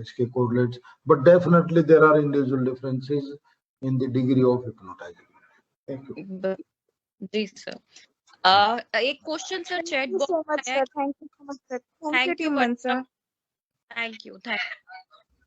इसके correlates, but definitely there are individual differences in the degree of hypnotizability. Thank you ji sir. एक question sir chat Thank you so much, sir. Thank you so much, sir. Thank you, Timan, sir. Thank you.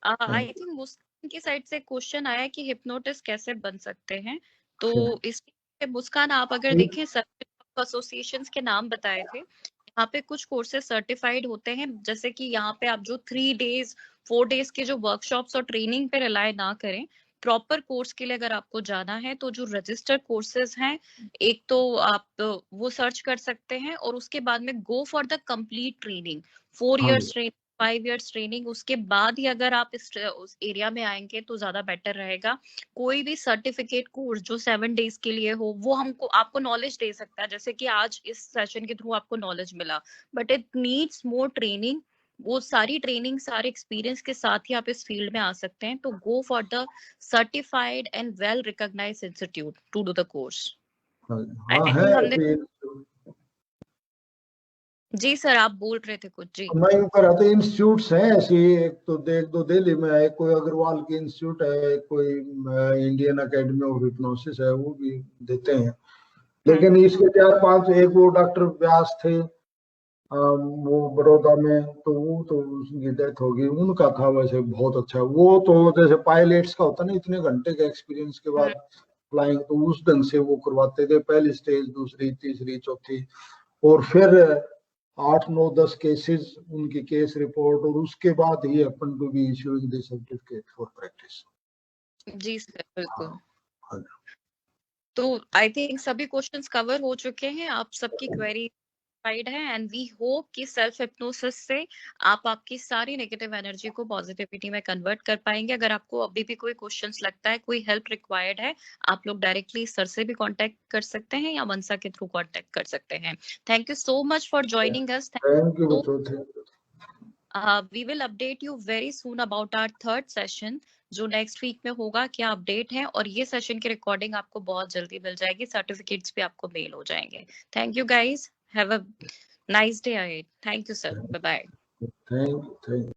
I think Muskan की side से question आया कि hypnotist कैसे बन सकते हैं, तो इसके मुस्कान आप अगर देखें सर्टिफिकेट एसोसिएशंस के नाम बताए थे, यहाँ पे कुछ कोर्सेज सर्टिफाइड होते हैं, जैसे कि यहाँ पे आप जो 3 डेज 4 डेज के जो वर्कशॉप्स और ट्रेनिंग पे रिलाय ना करें, प्रॉपर कोर्स के लिए अगर आपको जाना है तो जो रजिस्टर्ड कोर्सेज हैं, एक तो आप वो सर्च कर सकते हैं, और उसके बाद में गो for the complete training, 4 years training, 5 years training, उसके बाद ही अगर आप उस एरिया में आएंगे तो ज्यादा बेटर रहेगा। कोई भी सर्टिफिकेट कोर्स जो 7 डेज के लिए हो वो हमको आपको नॉलेज दे सकता है, जैसे कि आज इस सेशन के थ्रू आपको नॉलेज मिला, but it needs more training. वो सारी ट्रेनिंग सारे एक्सपीरियंस के साथ ही आप इस फील्ड में आ सकते हैं, तो go for the certified and well recognised institute to do the course. हाँ है हमने जी सर, आप बोल रहे थे कुछ। जी मैं यूं कर रहा था, इंस्टीट्यूट्स हैं ऐसी, एक दो दिल्ली में है, कोई अग्रवाल की इंस्टीट्यूट है, कोई इंडियन एकेडमी ऑफ हिप्नोसिस है, वो भी देते हैं। लेकिन इसके 4-5 एक वो डॉक्टर व्यास थे वो बड़ौदा में, तो वो तो उनकी डेथ होगी, उनका था वैसे बहुत अच्छा। वो तो जैसे पायलट्स का होता ना, इतने घंटे के एक्सपीरियंस के बाद फ्लाइंग, तो उस ढंग से वो करवाते थे, पहली स्टेज, दूसरी, तीसरी, चौथी, और फिर 8-9-10 केसेस उनकी केस रिपोर्ट, और उसके बाद ही अपन to be issuing the certificate for practice. जी सर, बिल्कुल। हाँ। तो आई थिंक सभी क्वेश्चंस कवर हो चुके हैं, आप सबकी क्वेरी है, एंड वी होप कि सेल्फ हिप्नोसिस से आप आपकी सारी नेगेटिव एनर्जी को पॉजिटिविटी में कन्वर्ट कर पाएंगे। अगर आपको अभी भी कोई क्वेश्चंस लगता है, कोई हेल्प रिक्वायर्ड है, आप लोग डायरेक्टली सर से भी कांटेक्ट कर सकते हैं या मनसा के थ्रू कांटेक्ट कर सकते हैं। Thank you so much for joining us. Thank you. We will update you very soon about our third session, जो नेक्स्ट वीक में होगा, क्या अपडेट है, और ये सेशन की रिकॉर्डिंग आपको बहुत जल्दी मिल जाएगी, सर्टिफिकेट्स भी आपको मेल हो जाएंगे। Thank you guys, have a nice day ahead. Thank you, sir. Bye bye. Thank you.